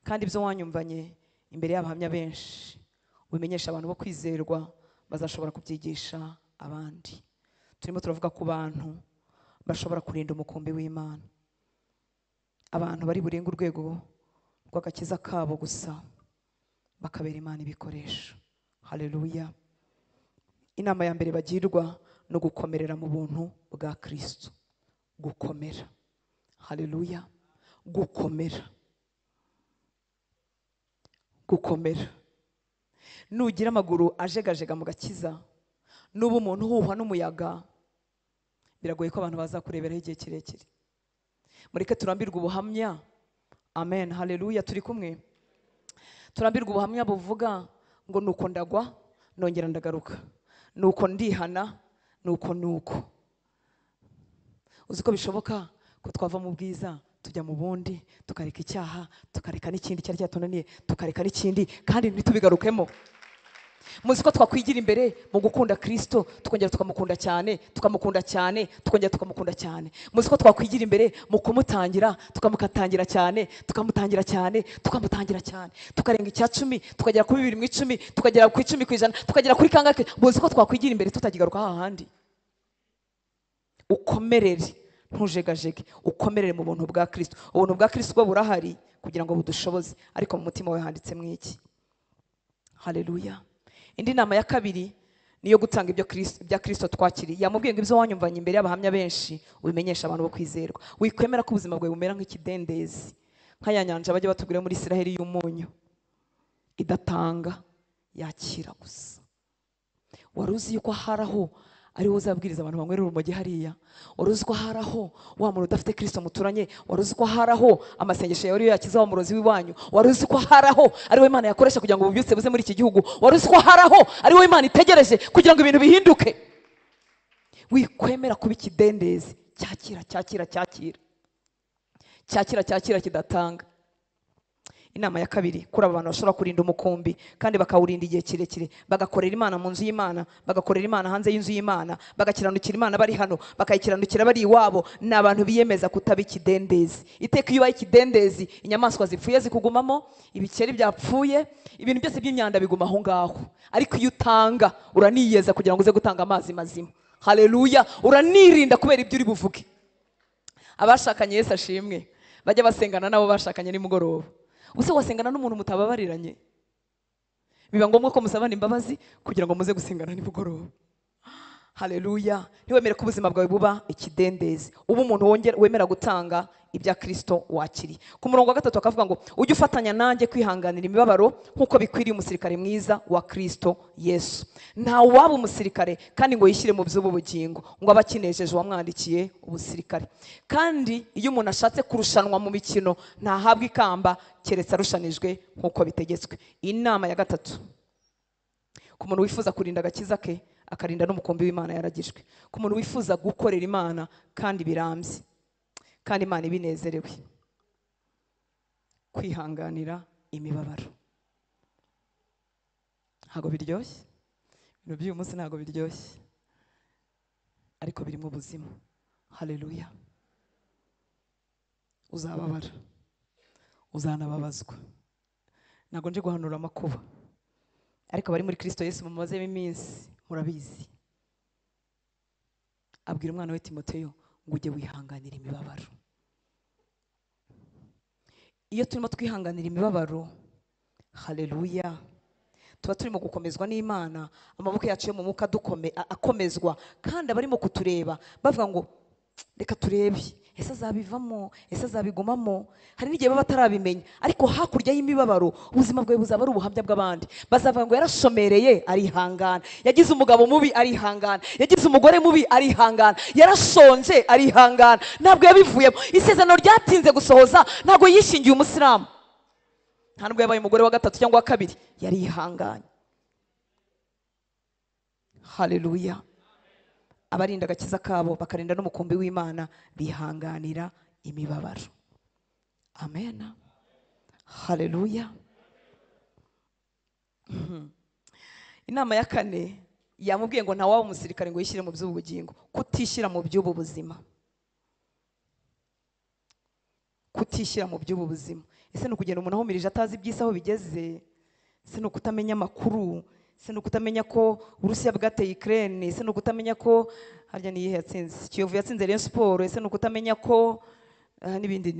kandi ibyo wanyumvanye imbere y'abahamya benshi ubimenyesha abantu bo kwizerwa, bazashobora kubyigisha abandi. Turimo turavuga ku bantu bashobora kurinda umukumbi w'Imana, abantu bari burenga urwego rw'agakiza kabo gusa bakabera Imana ibikoresho. Haleluya. Inama ya mbere bagirwa no gukomerera mu buntu bwa Kristo. Gukomera. Haleluya. Gukomera. Gukomera. Nugira amaguru ajegajega mu gakiza, nuba umuntu uhuhwa n'umuyaga, biragoye ko abantu bazakureberaho igihe kirekire. Mureke turambirwe ubuhamya. Amen. Haleluya. Turi kumwe. Turambirwe ubuhamya buvuga ngo nuko ndagwa nongera ndagaruka, nuko ndihana, nuko uzi ko bishoboka ko twava mu bwiza tujya mu bundi, tukareka icyaha, tukareka n'ikindi cyari cyatunaniye, tukareka n'ikindi kandi ntitubigarukemo. Muzi ko twakwigira imbere mu gukunda Kristo, tukongera tukamukunda cyane, tukamukunda cyane, tukongera tukamukunda cyane. Muzi ko twakwigira imbere mu kumutangira, tukamukatangira cyane, tukamutangira cyane, tukamutangira cyane, tukarenga icya 10, tukagera kuri 2 mu 10, tukagera ku 10 ku ijana, tukagera kuri kangahe. Muzi ko twakwigira imbere tutagigaruka hahandi. Ukomerere, ntujegajege, ukomerere mu buntu bwa Kristo. Ubuntu bwa Kristo bwo burahari kugira ngo budushoboze, ariko mu mutima we handitse mwiki. Haleluya. Indi nama ya kabiri niyo gutanga ibya Kristo twakiriye. Yamubwiye ngo ibyo wanyumvanye imbere y'abahamya benshi ubimenyesha abantu bo kwizerwa. Wikwemera ko ubuzima bwawe bumera nk'ikidendezi, nk'aya nyanja bajya batubwira muri Isiraheli y'umunyu idatanga, yakira gusa. Waruzi yuko haraho ari wowe uzabwiriza abantu banywera urumogi hariya? Waruzi ko haraho wa muntu udafite Kristo muturanye? Waruzi ko haraho amasengesho yawe yakiza wa murozi w'iwanyu? Waruzi ko haraho ari we Imana yakoresha kugira ngo ububyutse buze muri iki gihugu? Waruzi ko haraho ari we Imana itegereje kugira ngo ibintu bihinduke? Wikwemera kuba ikidendezi, cyakira kidatanga. Inama ya kabiri, kuri aba bantu bashobora kurinda umukumbi kandi bakawurinda igihe kirekire, bagakorera Imana mu nzu y'Imana, bagakorera Imana hanze y'inzu y'Imana, bagakiranukira Imana bari hano, bakayikiranukira bari iwabo. Ni abantu biyemeza kutaba ikidendezi. Iteka iyo ubaye ikidendezi, inyamaswa zipfuye zikugumamo, ibikeri byapfuye, ibintu byose by'imyanda biguma aho ngaho. Ariko iyo utanga, uraniyeza kugira ngo uze gutanga amazi mazima. Haleluya. Uranirinda kubera ibyo uri buvuge. Abashakanye Yesu ashimwe, bajya basengana nabo bashakanye nimugoroba. Use wasengana n'umuntu mutababariranye, biba ngombwa ko musabana imbabazi kugira ngo muze gusengana nimugoroba. Haleluya. Ntiwemere ko ubuzima bwawe buba ikidendezi, ubu umuntu wemera gutanga ibya Kristo wakiri. Ku murongo wa 3 akavuga ngo ujye ufatanya nanjye kwihanganira imibabaro nk'uko bikwiriye umusirikare mwiza wa Kristo Yesu. Nta waba umusirikare kandi ngo yishyire mu by'ubugingo ngo abakinejeje wamwandikiye ubusirikare. Kandi iyo umuntu ashatse kurushanwa mu mikino ntahabwa ikamba keretse arushanijwe nk'uko bitegetswe. Inama ya 3, ku muntu wifuza kurinda agakiza ke akarinda n'umukumbi w'Imana yaragijwe, ku muntu wifuza gukorera Imana kandi birambye kandi Imana ibinezerewe, kwihanganira imibabaro. Ntago biryoshye, ibintu by'uyu munsi ntago biryoshye, ariko biri mu buzima. Haleluya. Uzababara, uzanababazwa. Ntago nje guhanura amakuba, ariko bari muri Kristo Yesu mumazemo iminsi murabizi. Abwira umwana we Timoteyo ngo ujye wihanganira imibabaro. Iyo turimo twihanganira imibabaro, haleluya, tuba turimo gukomezwa n'Imana, amaboko yacu yo mu mwuka akomezwa, kandi abarimo kutureba bavuga ngo reka turebe ese azabivamo, ese azabigumamo. Hari n'igihe baba batarabimenya, ariko hakurya y'imibabaro ubuzima bwawe buzaba ari ubuhamya bw'abandi. Bazavuga ngo yarashomereye arihangana, yagize umugabo mubi arihangana, yagize umugore mubi arihangana, yarashonje arihangana, ntabwo yabivuyemo. Isezerano ryatinze gusohoza, ntabwo yishingiye umusilamu, nta nubwo yabaye umugore wa 3 cyangwa wa 2, yarihanganye. Haleluya. Abarinda agakiza kabo bakarinda n'umukumbi w'Imana bihanganira imibabaro. Amen. Haleluya. Inama ya 4 yamubwiye ngo nta waba umusirikare ngo yishyire mu by'ubugingo, kutishyira mu by'ubu buzima. kutishyira mu by'ubu buzima. Ese ni ukugenda umuntu ahumirije atazi iby'isi aho bigeze? Ese ni ukutamenya amakuru? Ese ni ukutamenya ko Urusiya bwateye Ukraine? Ese ni ukutamenya ko harya ni iyihe yatsinze? Kiyovu yatsinze Rayon Sport? Ese ni ukutamenya ko n'ibindi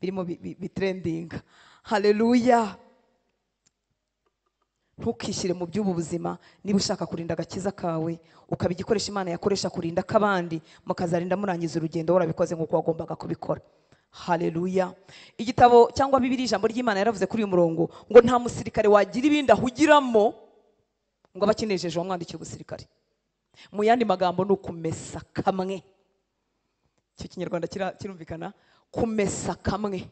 birimo bitrendinga? Haleluya. Ntukishyire mu by'ubu buzima. Niba ushaka kurinda agakiza kawe, ukaba igikoresha Imana yakoresha kurinda kabandi, mukazarinda murangiza urugendo warabikoze nk'uko wagombaga kubikora. Haleluya. Igitabo cyangwa Bibiliya, ijambo ry'Imana yaravuze kuri uyu murongo ngo nta musirikare wagira ibindi ahugiramo ngo abakinejeje wamwandikiye ubusirikare. Mu yandi magambo ni ukumesa kamwe. Icyo Kinyarwanda kirumvikana, kumesa kamwe.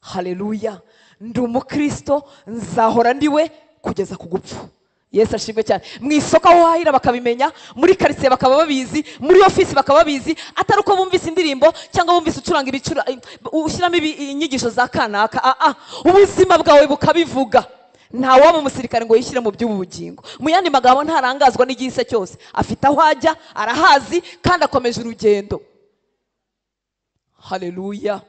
Haleluya. Ndi umukristo, nzahora ndiwe kugeza ku gupfa. Yesu ashimwe cyane. Mu isoko aho hahira bakabimenya, muri quartier bakaba babizi, muri office bakaba babizi, atari uko bumvise indirimbo cyangwa bumvise ucuranga ibicura ushyiramo inyigisho za kanaka. Ubuzima bwawe bukabivuga. Nta waba umusirikare ngo yishyire mu by'ubu bugingo. Mu yandi magambo ntarangazwa n'igihise cyose, afite aho ajya, arahazi kandi akomeje urugendo. Haleluya.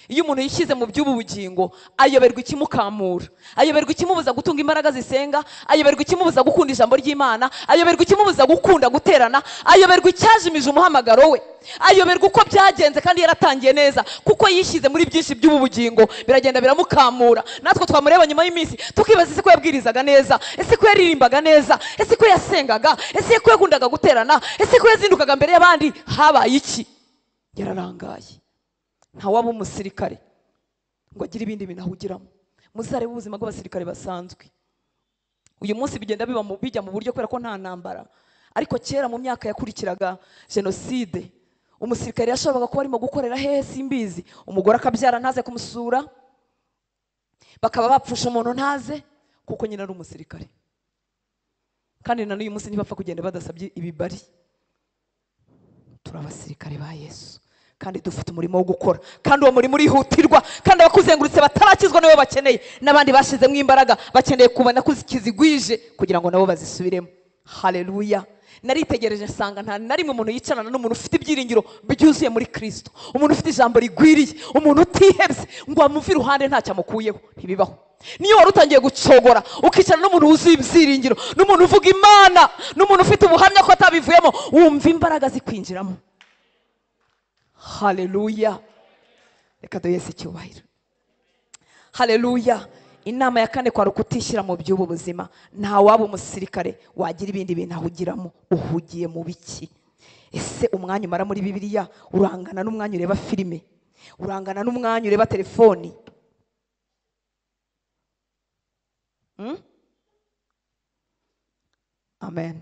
Iyo umuntu yishyize mu by'ubu bugingo, ayoberwa ikimukamura, ayoberwa ikimubuza gutunga imbaraga zisenga, ayoberwa ikimubuza gukunda ijambo ry'Imana, ayoberwa ikimubuza gukunda guterana, ayoberwa icyajimije umuhamagaro we, ayoberwa uko byagenze kandi yaratangiye neza, kuko yishyize muri byinshi by'ubu bugingo, biragenda biramukamura. Natwe twamureba nyuma y'iminsi tukibaza ese ko yabwirizaga neza, ese ko yaririmbaga neza, ese ko yasengaga, ese ko yakundaga guterana, ese ko yazindukaga mbere y'abandi. Habaye iki? Yararangaye. Nta waba umusirikare ngo agire ibindi bintu ahugiramo. Muzarebe ubuzima bw'abasirikare basanzwe. Uyu munsi bigenda bijya mu buryo kubera ko nta ntambara, ariko kera mu myaka yakurikiraga jenoside, umusirikare yashoboraga kuba arimo gukorera hehe simbizi, umugore akabyara ntaze kumusura, bakaba bapfusha umuntu ntaze kuko nyine ari umusirikare. Kandi na n'uyu munsi ntibapfa kugenda badasabye ibibari. Turi abasirikare ba Yesu kandi dufite umurimo wo gukora, kandi uwo murimo urihutirwa, kandi abakuzengurutse batarakizwa nabo bakeneye, n'abandi bashizemo imbaraga bakeneye kubona ko kizigwije kugira ngo nabo bazisubiremo. Haleluya. Naritegereje nsanga nta na rimwe umuntu yicarana n'umuntu ufite ibyiringiro byuzuye muri Kristo, umuntu ufite ijambo rigwiriye, umuntu utihebye ngo amuve iruhande ntacyo amukuyeho. Ntibibaho. Niyo wari utangiye gucogora ukicarana n'umuntu wuzuye ibyiringiro, n'umuntu uvuga Imana, n'umuntu ufite ubuhamya ko atabivuyemo, wumva imbaraga zikwinjiramo. Haleluya. Reka duhe Yesu icyubahiro. Haleluya. Inama ya kane kwa rukutishyira mu by'ubu buzima. Nta waba umusirikare wagira ibindi bintu ahugiramo. Uhugiye mu biki? Ese umwanya umara muri Bibiliya urangana n'umwanya ureba filime? Urangana n'umwanya ureba telefoni? Amen.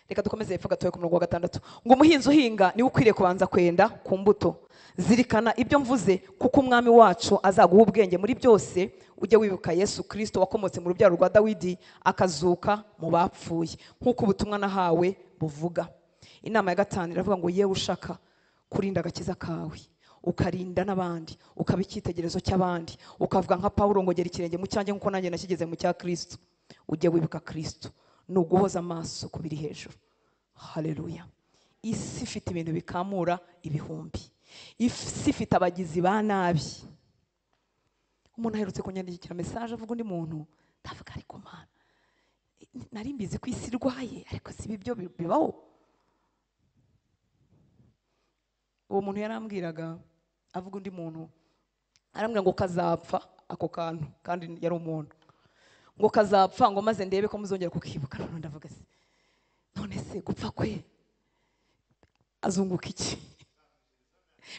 Reka dukomeze hepfo gatoya ku murongo wa 6 ngo umuhinzi uhinga niwe ukwiriye kubanza kwenda ku mbuto. Zirikana ibyo mvuze, kuko umwami wacu azaguha ubwenge muri byose. Ujye wibuka Yesu Kristo wakomotse mu rubyaro rwa Dawidi akazuka mu bapfuye, nk'uko ubutumwa nahawe buvuga. Inama ya 5 iravuga ngo yewe ushaka kurinda agakiza kawe, ukarinda n'abandi, ukaba icyitegererezo cy'abandi, ukavuga nka Pawulo ngo gera ikirenge mu cyanjye nk'uko nanjye nakigeze mu cya Kristo. Ujye wibuka Kristo. Nuguhoza amaso kubiri hejuru. Haleluya. Isi ifite ibintu bikamura ibihumbi. Isi ifite abagizi ba nabi. Umuntu aherutse kunyandikira message avuga undi muntu, ndavuga ariko Mana, nari mbizi ko isi irwaye, ariko si bibyo bibaho. Uwo muntu yarambwiraga avuga undi muntu, arambwira ngo kazapfa ako kantu, kandi yari umuntu, ngo kazapfa ngo maze ndebe ko muzongera kukibuka. None ndavuga se, none se gupfa kwe azunguka iki?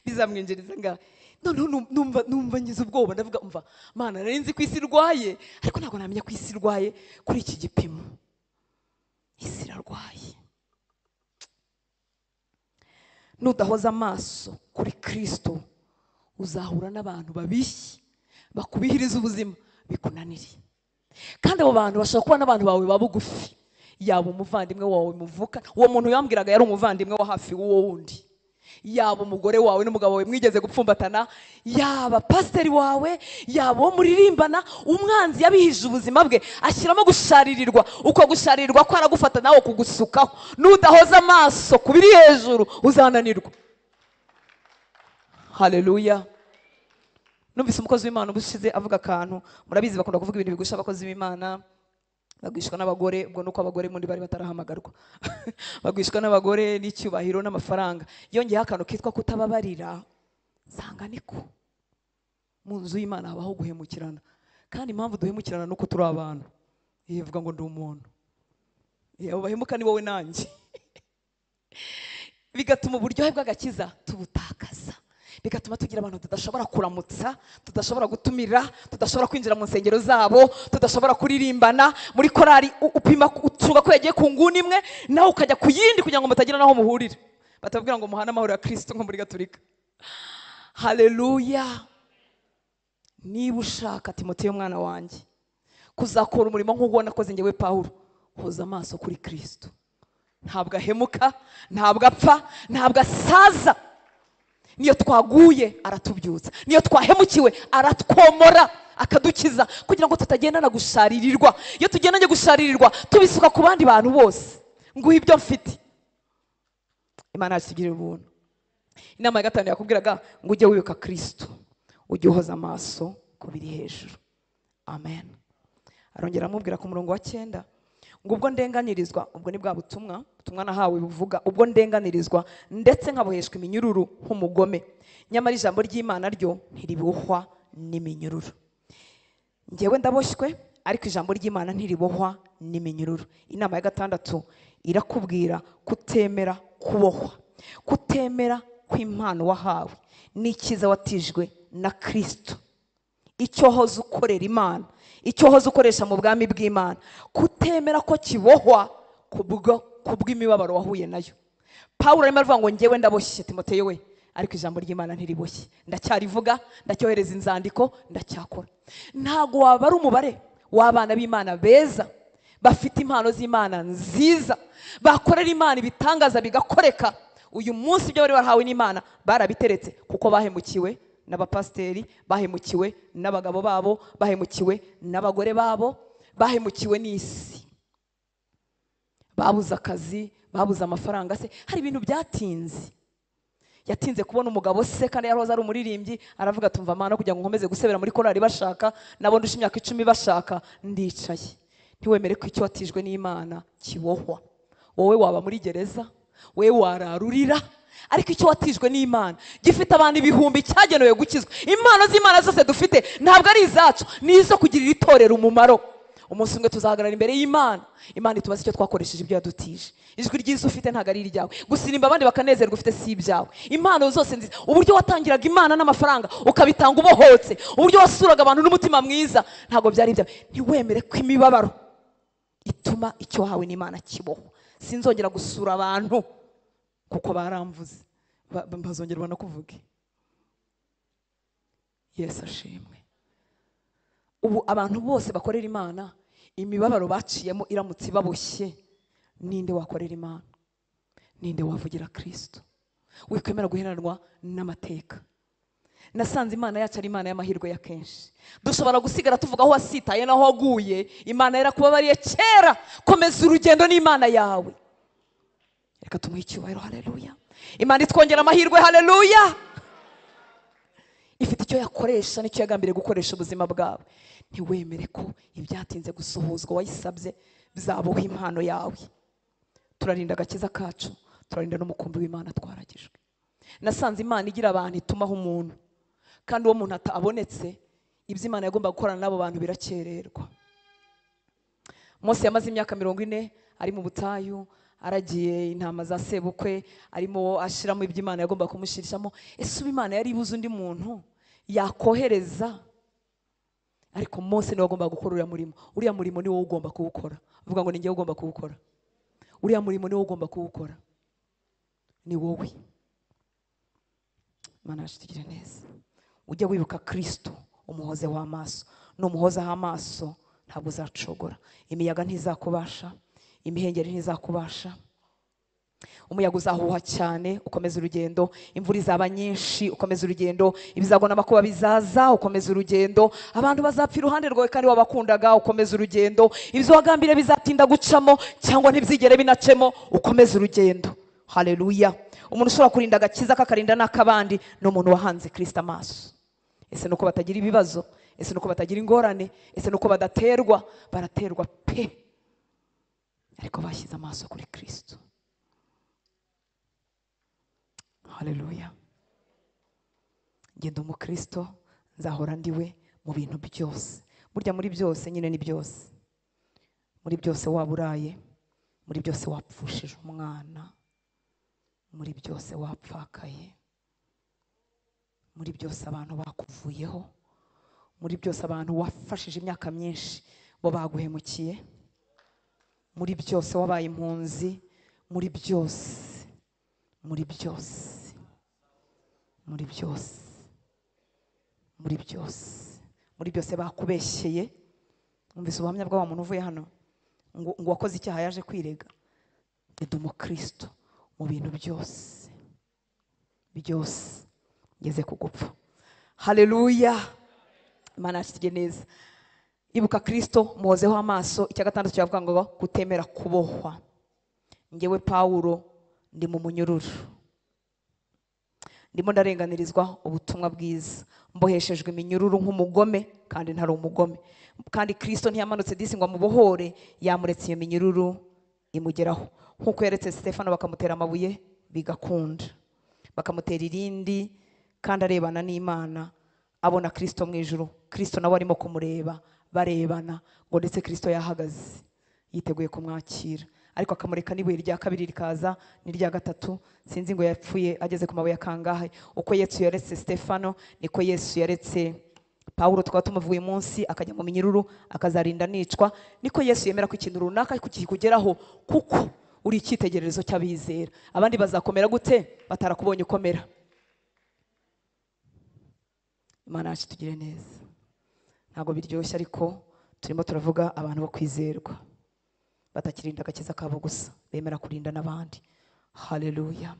Bizamwinjiriza nga? None numva ngize ubwoba, ndavuga umva Mana, nari nzi ko isi irwaye, ariko ntabwo namenya ko isi irwaye kuri iki gipimo. Isi irarwaye. Nudahoza amaso kuri Kristo, uzahura n'abantu babishye bakubihiriza ubuzima bikunaniriye. Kandi abo bantu bashobora kuba n'abantu bawe babugufi, yaba umuvandimwe wawe muvuka, uwo muntu yambwiraga yari umuvandimwe wa hafi w'uwo wundi, yaba umugore wawe n'umugabo wawe mwigeze gupfumbatana, yaba pasiteri wawe, yaba uwo muririmbana. Umwanzi yabihije ubuzima bwe ashyiramo gusharirirwa, uko gusharirirwa ko aragufata nawe kugusukaho. Nudahoza amaso kubiri hejuru uzananirwa. haleluya. Numvise umukozi w'Imana ubushize avuga akantu, murabizi bakunda kuvuga ibintu bigusha abakozi b'Imana, bagwishwa n'abagore, ubwo nuko abagore muri bari batarahamagarwa bagwishwa n'abagore n'icyubahiro n'amafaranga. Yongeyeho akantu kitwa kutababarira, sanga niko mu nzu y'Imana habaho guhemukirana, kandi impamvu duhemukirana nuko turi abantu. Yivuga ngo ndi umuntu, abo bahemuka ni wowe nanjye bigatuma uburyohe bw'agakiza tubutakaza, bigatuma tugira abantu tudashobora kuramutsa, tudashobora gutumira, tudashobora kwinjira mu nsengero zabo, tudashobora kuririmbana muri korari. Upima ucunga ko yagiye ku nguni imwe nawe ukajya ku yindi kugira ngo mutagira naho muhurira, batabwira ngo muhana amahoro ya Kristo nko muri Gatolika. Haleluya. Niba ushaka Timoteyo mwana wanjye kuzakora umurimo nk'uwo nakoze njyewe Pawulo, hoza amaso kuri Kristo. Ntabwo ahemuka, ntabwo apfa, ntabwo asaza. Niyo twaguye aratubyutsa, niyo twahemukiwe aratwomora akadukiza, kugira ngo tutagendana gusharirirwa. Iyo tugendanye gusharirirwa tubisuka ku bandi bantu bose, nguhe ibyo mfite. Imana yatugirira ubuntu. Inama ya gatanu yakubwiraga ngo ujye wibuka Kristo, ujye uhoza amaso ku biri hejuru. Amen. Arongera amubwira ku murongo wa 9 ngo ubwo ndenganirizwa, ubwo ni bwa butumwa nahawe buvuga, ubwo ndenganirizwa ndetse nkaboheshwa iminyururu nk'umugome, nyamara ijambo ry'Imana ryo ntiribohwa n'iminyururu. Njyewe ndaboshywe, ariko ijambo ry'Imana ntiribohwa n'iminyururu. Inama ya 6 irakubwira kutemera kubohwa, kutemera kw'impano wahawe n'ikiza watijwe na Kristo, icyo hoza ukorera Imana, icyo hoza ukoresha mu bwami bw'Imana, kutemera ko kibohwa kubw'imibabaro wahuye nayo. Pawulo arimo avuga ngo njyewe ndaboshye Timoteyo we, ariko ijambo ry'Imana ntiriboshye, ndacyarivuga, ndacyohereza inzandiko, ndacyakora. Ntago waba ari umubare w'abana b'Imana beza bafite impano z'Imana nziza, bakorera Imana ibitangaza bigakoreka. Uyu munsi ibyo bari barahawe n'Imana barabiteretse, kuko bahemukiwe n'abapasiteri, bahemukiwe n'abagabo babo, bahemukiwe n'abagore babo, bahemukiwe n'isi, babuze akazi, babuze amafaranga. Se hari ibintu byatinze, yatinze kubona umugabo se, kandi yaroza ari umuririmbyi, aravuga tumva Mana kugira ngo nkomeze gusebera muri korari bashaka, nabo ndusha imyaka 10 bashaka, ndicaye. Ntiwemere ko icyo watijwe n'Imana kibohwa. Wowe waba muri gereza, wewe wararurira, ariko icyo watijwe n'Imana gifite abantu ibihumbi cyagenewe gukizwa. Impano z'Imana zose dufite ntabwo ari izacu, ni izo kugirira itorero umumaro. Umunsi umwe tuzahagarara imbere y'Imana, Imana itubaza icyo twakoresheje ibyo yadutije. Ijwi ryiza ufite ntabwo ari iryawe, gusirimba abandi bakanezerwa ufite si ibyawe. Impano zose nziza, uburyo watangiraga Imana n'amafaranga ukabitanga ubohotse, uburyo wasuraga abantu n'umutima mwiza, ntabwo byari ibyawe. Ntiwemere ko imibabaro ituma icyo wahawe n'Imana kibohwa. Sinzongera gusura abantu kuko baramvuze, bazongera banakuvuge. Yesu ashimwe. Ubu abantu bose bakorera Imana, imibabaro baciyemo iramutse baboshye, ninde wakorera Imana? Ninde wavugira Kristo? Wikwemera guheranwa n'amateka. Nasanze Imana yacu ari Imana y'amahirwe ya kenshi. Dushobora gusigara tuvuga aho wasitaye naho waguye, Imana yarakubabariye kera. Komeza urugendo n'Imana yawe. Reka tumuhe icyubahiro. Haleluya. Imana itwongera amahirwe. Haleluya. Ifite icyo yakoresha n'icyo yagambiriye gukoresha ubuzima bwawe. Ntiwemere ko ibyatinze gusohozwa wayisabye bizaboha impano yawe. Turarinda agakiza kacu, turarinda n'umukumbi w'Imana twaragijwe. Nasanze Imana igira abantu itumaho umuntu, kandi uwo muntu atabonetse, ibyo Imana yagomba gukorana n'abo bantu birakererwa. Mose yamaze imyaka 40 ari mu butayu, aragiye intama za sebukwe, arimo ashiramo ibyo Imana yagomba kumushirishamo. Ese ubu Imana yari ibuze undi muntu yakohereza? Ariko Mose niwe agomba gukora uriya murimo. Uriya murimo ni wowe ugomba kuwukora. Uvuga ngo ni njye ugomba kuwukora. Uriya murimo ni wowe ugomba kuwukora, ni wowe. Imana yashitugire neza. Ujye wibuka Kristo, umuhoze w'amaso. Numuhoza h'amaso ntabwo uzacogora. Imiyaga ntizakubasha, imihengeri ntizakubasha. Umuyaga uzahuha cyane, ukomeza urugendo. Imvura izaba nyinshi, ukomeza urugendo. Ibizagona amakuba bizaza, ukomeza urugendo. Abantu bazapfa iruhande rwawe kandi wabakundaga, ukomeza urugendo. Ibyo wagambiriye bizatinda gucamo cyangwa ntibyigere binacemo, ukomeza urugendo. Haleluya. Umuntu ushobora kurinda agakiza kakarinda n'akabandi ni umuntu wahanze Kristo amaso. Ese nuko batagira ibibazo, ese nuko batagira ingorane, ese nuko badaterwa, baraterwa pe, ariko bashyize amaso kuri Kristo. Haleluya. Ngenda umukristo, nzahora ndiwe mu bintu byose. Burya muri byose nyine ni byose. Muri byose waburaye, muri byose wapfushije umwana, muri byose wapfakaye, muri byose abantu bakuvuyeho, muri byose abantu wafashije imyaka myinshi bo baguhemukiye, muri byose wabaye impunzi, muri byose, muri byose, muri byose, muri byose, muri byose bakubeshyeye. Umvise ubuhamya bw'awa muntu uvuye hano ngo wakoze icyaha yaje kwirega. Ndi umukristo mu bintu byose, byose ngeze kugupfa. Haleluya. Imana yashyize neza. Ibuka Kristo muhozeho amaso. Icya gatandatu cyavuga ngo kutemera kubohwa. Ngewe Pawulo ndi mu munyururu, ndimo ndarenganirizwa ubutumwa bwiza, mboheshejwe iminyururu nk'umugome kandi ntari umugome. Kandi Kristo ntiyamanutse disi ngo amubohore, yamuretse iyo minyururu imugeraho. Nkuko yaretse Stefano bakamutera amabuye bigakunda, bakamutera irindi, kandi arebana n'Imana, abona Kristo mu ijuru. Kristo nawe arimo kumureba, barebana, ngo ndetse Kristo yahagaze yiteguye kumwakira, ariko akamureka n'ibuye rya kabiri rikaza n'irya gatatu. Sinzi ngo yapfuye ageze ku mabuye kangahe. Uko Yesu yaretse Stefano niko Yesu yaretse Pawulo. Tukaba tumuvuye munsi akajya mu minyururu akazarinda nicwa. Niko Yesu yemera ko ikintu runaka kukigeraho, kuko uri icyitegererezo cy'abizera. Abandi bazakomera gute batarakubonye ukomera? Imana yacu tugire neza. Ntago biryoshye, ariko turimo turavuga abantu bo kwizerwa, batakirinda agakiza kabo gusa, bemera kurinda n'abandi. Haleluya.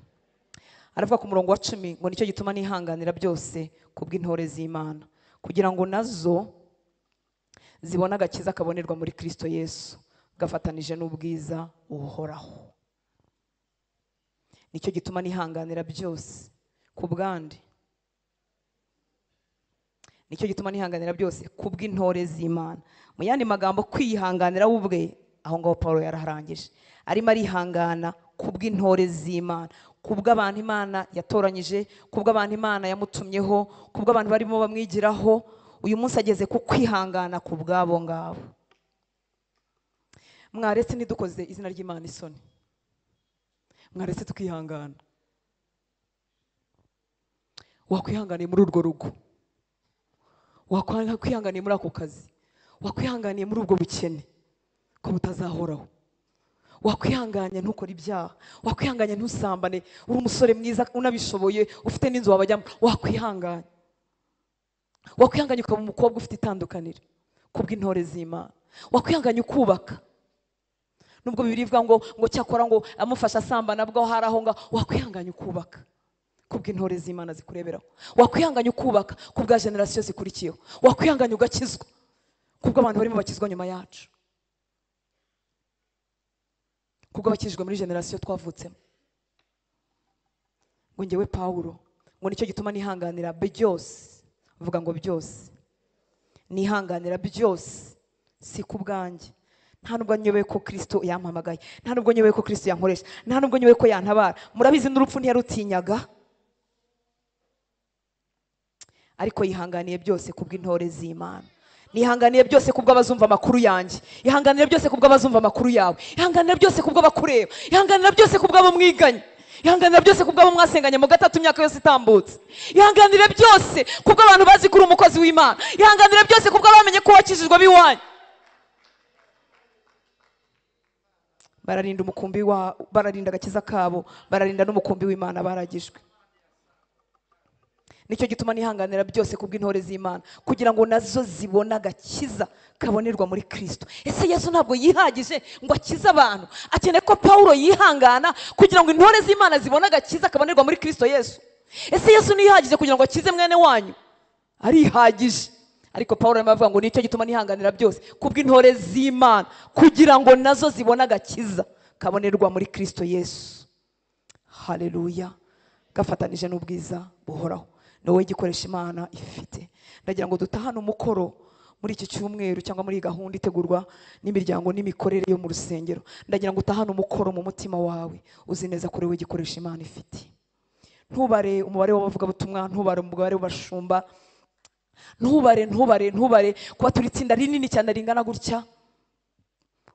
Aravuga ku murongo wa 10 ngo nicyo gituma nihanganira byose kubw'intore z'Imana, kugira ngo nazo zibone agakiza kabonerwa muri Kristo Yesu, gafatanije n'ubwiza uhoraho. Nicyo gituma nihanganira byose kubwandi, nicyo gituma nihanganira byose kubw'intore z'Imana. Mu yandi magambo, kwihanganira ubwe aho ngaho Paulo yaraharangije. Arimo arihangana kubw'intore z'Imana, kubw'abantu Imana yatoranyije, kubw'abantu Imana yamutumyeho, kubw'abantu barimo bamwigiraho. Uyu munsi ageze ku kwihangana kubw'abo ngabo. Mwaretse ntidukoze izina ry'Imana isoni, mwaretse tukihangana. Wakwihanganiye muri urwo rugo, wakwihanganiye muri ako kazi, wakwihanganiye muri ubwo bukene ko butazahoraho, wakwihanganye ntukore ibyaha, wakwihanganye ntusambane, uri umusore mwiza unabishoboye ufite n'inzu wabajyamo, wakwihanganye. Wakwihanganye ukaba umukobwa ufite itandukaniro kubw'intore z'Imana. Wakwihanganye ukubaka, nubwo bibiribwa ngo cyakora ngo amufasha asambana bwo hari aho ngaho. Wakwihanganye ukubaka kubw'intore z'Imana zikureberaho. Wakwihanganye ukubaka kubwa generation zikurikiyeho. Wakwihanganye ugakizwa kubwo abantu barimo bakizwa nyuma yacu, kubwo bakijwe muri generation twavutsemo. Ngo ngewe Pawulo ngo nicyo gituma nihanganira byose. Vuga ngo byose. Nihanganira byose si kubwanjye. Nta nubwo nyobeye ko Kristo yampamagaye, nta nubwo nyobeye ko Kristo yankoresha, nta nubwo nyobeye ko yantabara. Murabizi n'urupfu ntiyarutinyaga, ariko yihanganiye byose kubw'intore z'Imana. Nihanganiye byose kubw'abazumva amakuru yanjye, yihanganira byose kubw'abazumva amakuru yawe, yihanganira byose kubw'abakureba, yihanganira byose kubw'abo mwiganye, yihanganira byose kubw'abo mwasenganye mu gatatu imyaka yose itambutse, yihanganira byose kubw'abantu bazi kuri umukozi w'Imana, yihanganira byose kubw'abamenye ko wakijijwe biwanyu. Bararinda umukumbi wa, bararinda agakiza kabo, bararinda n'umukumbi w'Imana baragijwe. Nicyo gituma nihanganira byose kubw'intore z'Imana, kugira ngo nazo zibone agakiza kabonerwa muri Kristo. Ese Yesu ntabwo yihagije ngo akize abantu? Akeneye ko Paulo yihangana kugira ngo intore z'Imana zibone agakiza kabonerwa muri Kristo Yesu. Ese Yesu nihagije kugira ngo akize mwene wanyu? Arihagije. Ariko Paulo arimo avuga ngo nicyo gituma nihanganira byose kubw'intore z'Imana, kugira ngo nazo zibone agakiza kabonerwa muri Kristo Yesu. haleluya, gafatanije n'ubwiza buhoraho. Ni wowe igikoresha Imana ifite. Ndagira ngo dutahane umukoro muri iki cyumweru cyangwa muri gahunda itegurwa n'imiryango n'imikorere yo mu rusengero. Ndagira ngo utahane umukoro mu mutima wawe, uzi neza ko wowe igikoresha Imana ifite. Ntubare umubare w'abavugabutumwa, ntubare umubare w'abashumba, ntubare kuba turi itsinda rinini cyane ringana gutya.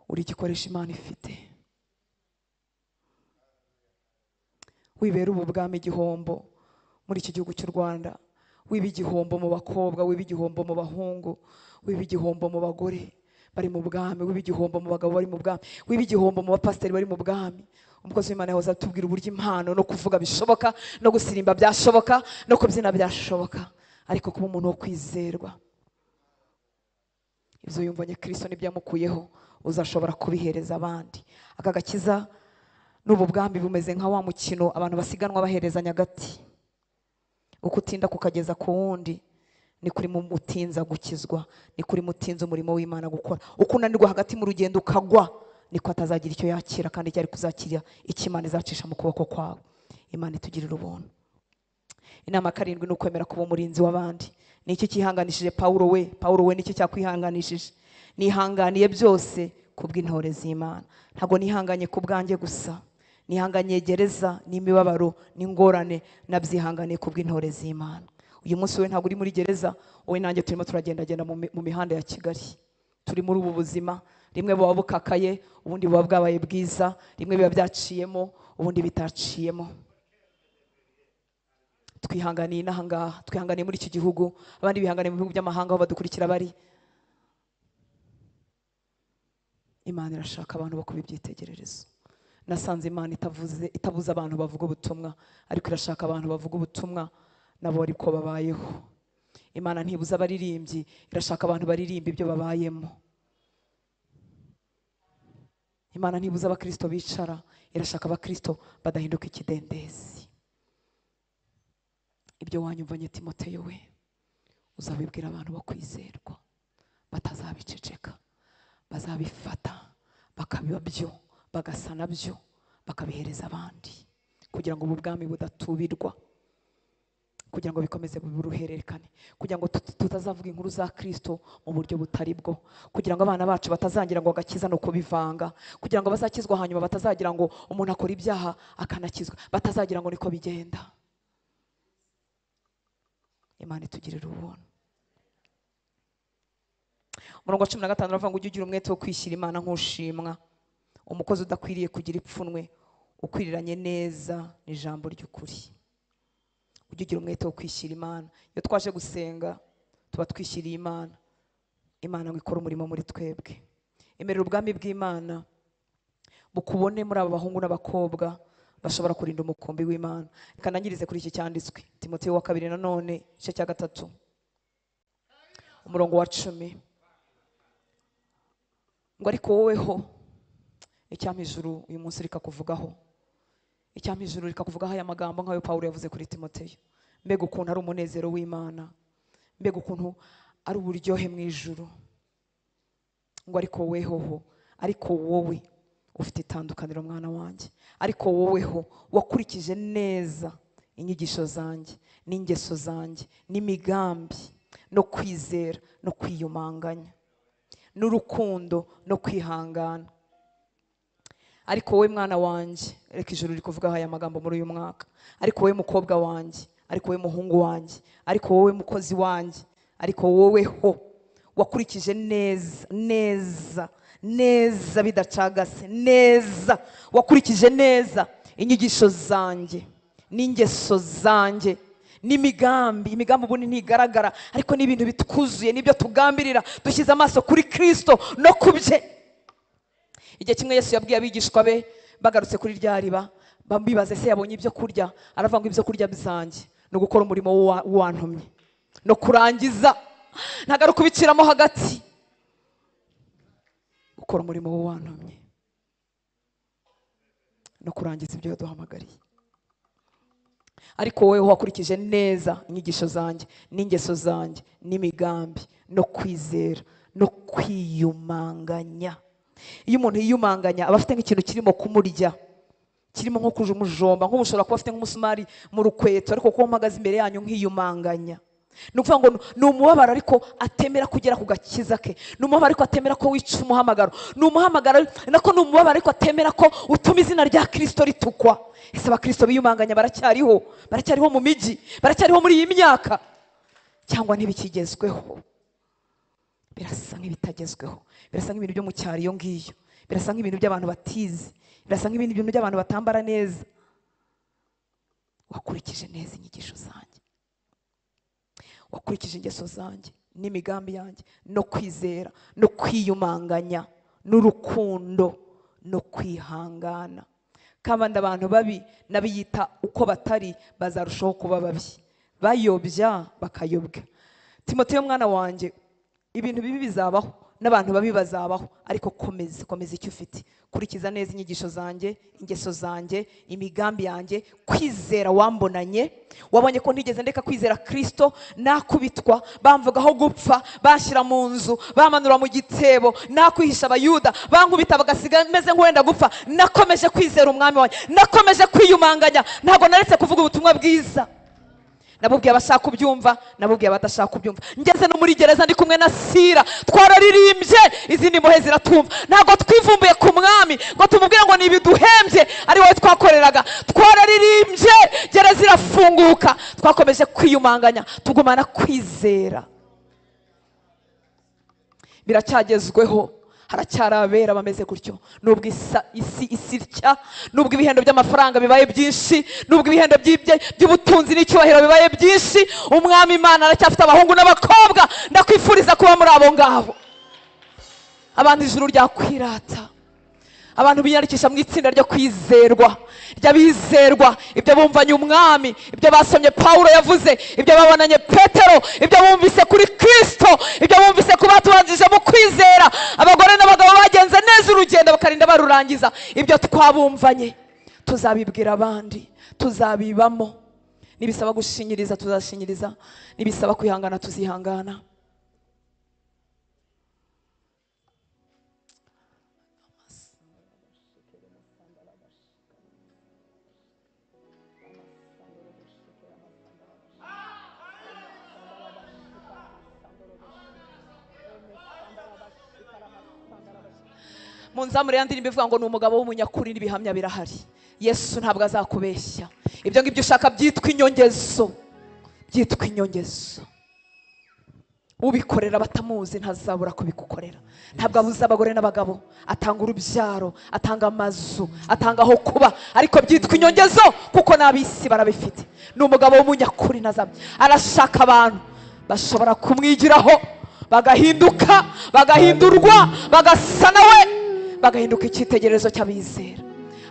Uri igikoresha Imana ifite. Wibera ubu bwami igihombo muri iki gihugu cy'u Rwanda, wiba igihombo mu bakobwa, wiba igihombo mu bahungu, wiba igihombo mu bagore bari mu bwami, wiba igihombo mu bagabo bari mu bwami, wiba igihombo mu bapasiteri bari mu bwami. Umukozi w'Imana yahoze atubwira uburyo impano no kuvuga bishoboka, no gusirimba byashoboka, no kubyina byashoboka, ariko kuba umuntu wo kwizerwa, ibyo yumvanye Kristo n'ibyamukuyeho uzashobora kubihereza abandi. Aka gakiza n'ubu bwami bumeze nka wa mukino abantu basiganwa baherezanya agati. Uko utinda kukageza ku wundi ni kuri mutinza gukizwa, ni kuri mutinza umurimo w'Imana gukora. Uko unanirwa hagati mu rugendo ukagwa, niko atazagira icyo yakira, kandi cyari kuzakira icyo Imana izacisha mu kuboko kwawe. Imana itugirira ubuntu. Inama karindwi ni ukwemera kuba umurinzi w'abandi. Ni iki cyihanganishije Pawulo we ni iki cyakwihanganishije? Nihanganiye byose kubw'intore z'Imana. Ntago nihanganye ku bwanjye gusa, nihanganye gereza n'imibabaro n'ingorane, nabyihanganiye kubw'intore z'Imana. Uyu munsi we ntago uri muri gereza, wowe nanjye turimo turagendagenda mu mihanda ya Kigali. Turi muri ubu buzima, rimwe buba bukakaye, ubundi buba bwabaye bwiza, rimwe biba byaciyemo, ubundi bitaciyemo. Twihanganiye n'ahangaha, twihanganiye muri iki gihugu, abandi bihanganiye mu bihugu by'amahanga aho badukurikira bari. Imana irashaka abantu bo kuba ibyitegererezo. Nasanze Imana itabuza abantu bavuga ubutumwa, ariko irashaka abantu bavuga ubutumwa nabo ariko babayeho. Imana ntibuza abaririmbyi, irashaka abantu baririmba ibyo babayemo. Imana ntibuza abakristo bicara, irashaka abakristo badahinduka ikidendezi. Ibyo wanyumvanye Timoteyo we, uzabibwira abantu bo kwizerwa, batazabiceceka, bazabifata bakabiba byo, bagasana byo, bakabihereza abandi, kugira ngo ubu bwami budatubirwa, kugira ngo bikomeze buruhererekane, kugira ngo tutazavuga inkuru za Kristo mu buryo butari bwo, kugira ngo abana bacu batazagira ngo agakiza no kubivanga, kugira ngo bazakizwa hanyuma batazagira ngo umuntu akora ibyaha akanakizwa, batazagira ngo niko bigenda. Imana itugirira ubuntu. Umurongo wa 15 uravuga ngo ujye ugira umwete wo kwishyira Imana nk'ushimwa, umukozi udakwiriye kugira ipfunwe, ukwiriranye neza n'ijambo ry'ukuri. Ujye ugira umwete wo kwishyira Imana. Iyo twaje gusenga tuba twishyiriye Imana, Imana ngo ikore umurimo muri twebwe. Emerera ubwami bw'Imana bukubone muri aba bahungu n'abakobwa bashobora kurinda umukumbi w'Imana. Reka nangirize kuri iki cyanditswe, Timoteyo wa 2 nanone igice cya 3 umurongo wa 10. Ngo ariko woweho icyampa ijuru uyu munsi rikakuvugaho, icyampa ijuru rikakuvugaho aya magambo nk'ayo Pawulo yavuze kuri Timoteyo. Mbega ukuntu ari umunezero w'Imana, mbega ukuntu ari uburyohe mu ijuru. Ngo ariko woweho, ariko wowe ufite itandukaniro mwana wanjye, ariko woweho wakurikije neza inyigisho zanjye n'ingeso zanjye n'imigambi no kwizera no kwiyumanganya n'urukundo no kwihangana. Ariko wowe mwana wanjye, reka ijuru rikuvugaho aya magambo muri uyu mwaka. Ariko wowe mukobwa wanjye, ariko wowe muhungu wanjye, ariko wowe mukozi wanjye, ariko woweho wakurikije neza bidacagase, neza wakurikije neza inyigisho zanjye n'ingeso zanjye n'imigambi. Imigambi ubundi ntigaragara, ariko n'ibintu bitwuzuye, nibyo tugambirira dushyize amaso kuri Kristo no kubye. Igihe kimwe Yesu yabwiye abigishwa be bagarutse kuri rya riba, bibaze se yabonye ibyo kurya, aravuga ngo ibyo kurya bizanjye no gukora umurimo wantumye no kurangiza, ntago ari kubiciramo hagati, gukora umurimo wantumye no kurangiza ibyo yaduhamagariye. Ariko wowe wakurikije neza inyigisho zanjye n'ingeso zanjye n'imigambi no kwizera no kwiyumanganya. Iyo umuntu yiyumanganya aba afite nk'ikintu kirimo kumurya, kirimo nko kuja umujomba, nk'ubushobora kuba afite nk'umusumari mu rukweto, ariko kuba mpagaze imbere yanyu nkiyumanganya. Ni ukuvuga ngo ni umubabaro ariko atemera kugera ku gakiza ke, ni umubabaro ariko atemera ko wica umuhamagaro, ni umuhamagaro nako ni umubabaro ariko atemera ko utuma izina rya Kristo ritukwa. Ese abakristo biyumanganya baracyariho mu miji, baracyariho muri iyi myaka, cyangwa ntibikigezweho? Birasa nk'ibitagezweho, birasa nk'ibintu byo mu cyaro iyo ngiyo, birasa nk'ibintu by'abantu batizi, birasa nk'ibintu by'abantu batambara neza. Wakurikije neza inyigisho zanjye, wakurikije ingeso zanjye n'imigambi yanjye, no kwizera no kwiyumanganya n'urukundo no kwihangana. Kandi abantu babi nabiyita uko batari bazarushaho kuba babi, bayobya bakayobwa. Timoteyo mwana wanjye, ibintu bibi bizabaho n'abantu babi bazabaho, ariko komeza icyo ufite, kurikiza neza inyigisho zanjye, ingeso zanjye, imigambi yanjye, kwizera wambonanye. Wabonye ko ntigeze ndeka kwizera Kristo, nakubitwa, bamvugaho gupfa, bashyira mu nzu, bamanura mu gitebo, nakwihisha abayuda, bankubita bagasiga meze nk'uwenda gupfa, nakomeje kwizera umwami wanjye, nakomeje kwiyumanganya, ntabwo naretse kuvuga ubutumwa bwiza. Nabubwiye abashaka kubyumva, nabubwiye abadashaka kubyumva. Ngeze no muri gereza ndi kumwe na Sira, twararirimbye, izindi mbohe ziratumva. Ntabwo twivumbuye ku mwami ngo tumubwire ngo nibiduhembye ari wowe twakoreraga. Twararirimbye, gereza irafunguka, twakomeje kwiyumanganya, tugumana kwizera. Biracyagezweho, haracyarabera bameze gutyo. Nubwo isi isirya, nubwo ibihendo by'amafaranga bibaye byinshi, nubwo ibihendo by'ubutunzi n'icyubahiro bibaye byinshi, umwami Imana aracyafite abahungu n'abakobwa. Ndakwifuriza kuba muri abo ngabo, abantu ijuru ryakwirata, abantu biyandikisha mu itsinda ryo kwizerwa, ry'abizerwa, ibyo bumvanye umwami, ibyo basomye Pawulo yavuze, ibyo babonanye Petero, ibyo bumvise kuri Kristo, ibyo bumvise ku batubanjije mu kwizera, abagore n'abagabo bagenze neza urugendo bakarinda barurangiza. Ibyo twabumvanye tuzabibwira abandi, tuzabibamo. Nibisaba gushinyiriza tuzashinyiriza, nibisaba kwihangana tuzihangana. Munzamure yandi nimbivuga ngo ni umugabo w'umunyakuri n'ibihamya birahari. Yesu ntabwo azakubeshya. Ibyo ngibyo ushaka byitwa inyongezo, byitwa inyongezo. Ubikorera batamuzi ntazabura kubigukorera. Ntabwo abuza abagore n'abagabo, atanga urubyaro, atanga amazu, atanga aho kuba, ariko byitwa inyongezo kuko n'abisi barabifite. Ni umugabo w'umunyakuri ntazabya, arashaka abantu bashobora kumwigiraho, bagahinduka, bagahindurwa, bagasa nawe, bagahinduka icyitegererezo cy'abizera.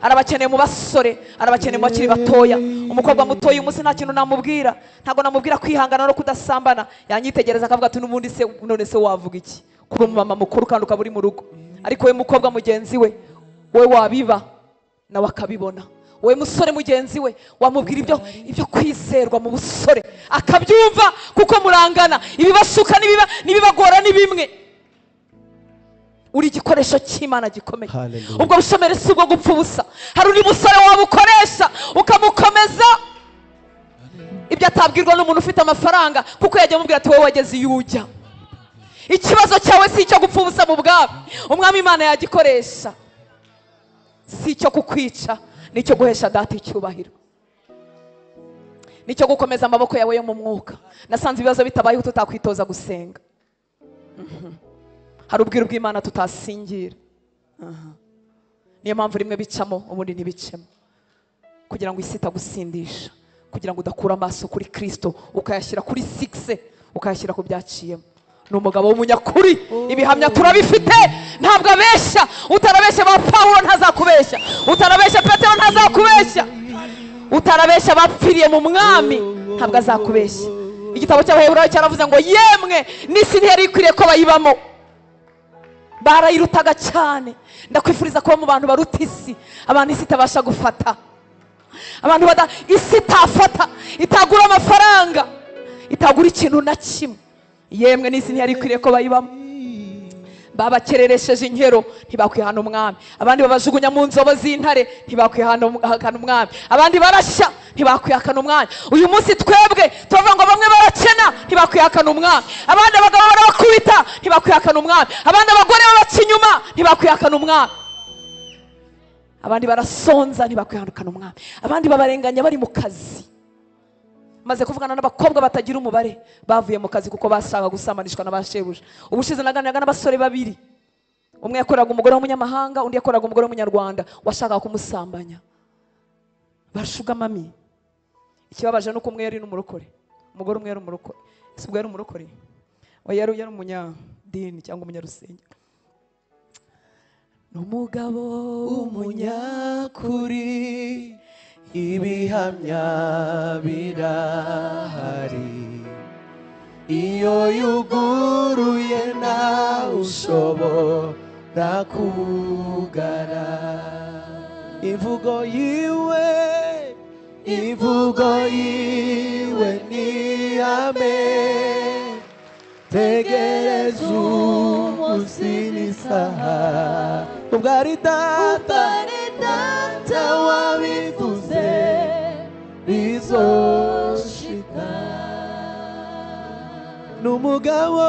Arabakeneye mu basore, arabakeneye mu bakiri batoya. Umukobwa mutoya umunsi nta kintu namubwira, ntabwo namubwira kwihangana no kudasambana, yanyitegereza akavuga ati n'ubundi se none se wavuga iki kuri umumama mukuru kandi ukaba uri mu rugo? Ariko we mukobwa mugenzi we, we wabiba nawe akabibona. We musore mugenzi we wamubwira ibyo kwizerwa mu busore akabyumva, kuko murangana, ibibashuka n'ibibagora ni bimwe. Uri igikoresho cy'Imana gikomeye. Ubwo bushomeri si ubwo gupfa ubusa. Hari undi musore wabukoresha ukamukomeza, ibyo atabwirwa n'umuntu ufite amafaranga, kuko yajya amubwira ati wowe wageze iyo ujya. Ikibazo cyawe si icyo gupfa ubusa mu bwami, umwami Imana yagikoresha. Si icyo kukwica, nicyo guhesha data icyubahiro, nicyo gukomeza amaboko yawe yo mu mwuka. Nasanze ibibazo bitabayeho tutakwitoza gusenga. Hari ubwiru bw'Imana tutasingira. Niyo mpamvu rimwe bicamo ubundi ntibicemo, kugira ngo isi itagusindisha, kugira ngo udakura amaso kuri Kristo ukayashyira kuri 6, ukayashyira ku byaciyemo. Ni umugabo w'umunyakuri, ibihamya turabifite, ntabwo abeshya. Utarabeshya ba Pawulo ntazakubeshya, utarabeshya Petero ntazakubeshya, utarabeshya bapfiriye mu mwami ntabwo azakubeshya. Igitabo cy'Abaheburayo cyaravuze ngo yemwe n'isi ntiyari ikwiriye ko bayibamo, barayirutaga cyane. Ndakwifuriza kuba mu bantu baruta isi, abantu isi itabasha gufata, abantu isi itafata, itagura amafaranga, itagura ikintu na kimwe. Yemwe n'isi ntiyari ikwiriye ko bayibamo. babakereresheje inkero ntibakwihana umwami, abandi babajugunya mu nzobo z'intare ntibakwihana umwami, abandi barashya ntibakwihakana umwami. uyu munsi twebwe tuvuga ngo bamwe barakena ntibakwihakana umwami, abandi abagabo barabakubita ntibakwihakana umwami, abandi abagore babaca inyuma ntibakwihakana umwami, abandi barasonza ntibakwihakana umwami, abandi babarenganya bari mu kazi. maze kuvugana n'abakobwa batagira umubare bavuye mu kazi kuko bashaka gusamanishwa n'abashebuja. ubushize naganiraga n'abasore babiri, umwe yakoraga umugore w'umunyamahanga, undi yakoraga umugore w'umunyarwanda washakaga kumusambanya. bashuga mami. ikibabaje nuko umwe yari n'umurokore, umugore umwe yari umurokore. ese ubwo yari umurokore? yari umunyadini cyangwa umunyarusengero. n'umugabo w'umunyakuri, ibihamya birahari, iyo yuguruye nawe ushobora kugara. imvugo yiwe ni amen, tegereza umunsi n'isaha, ubwo ari data wabivuze bizoshika. n'umugabo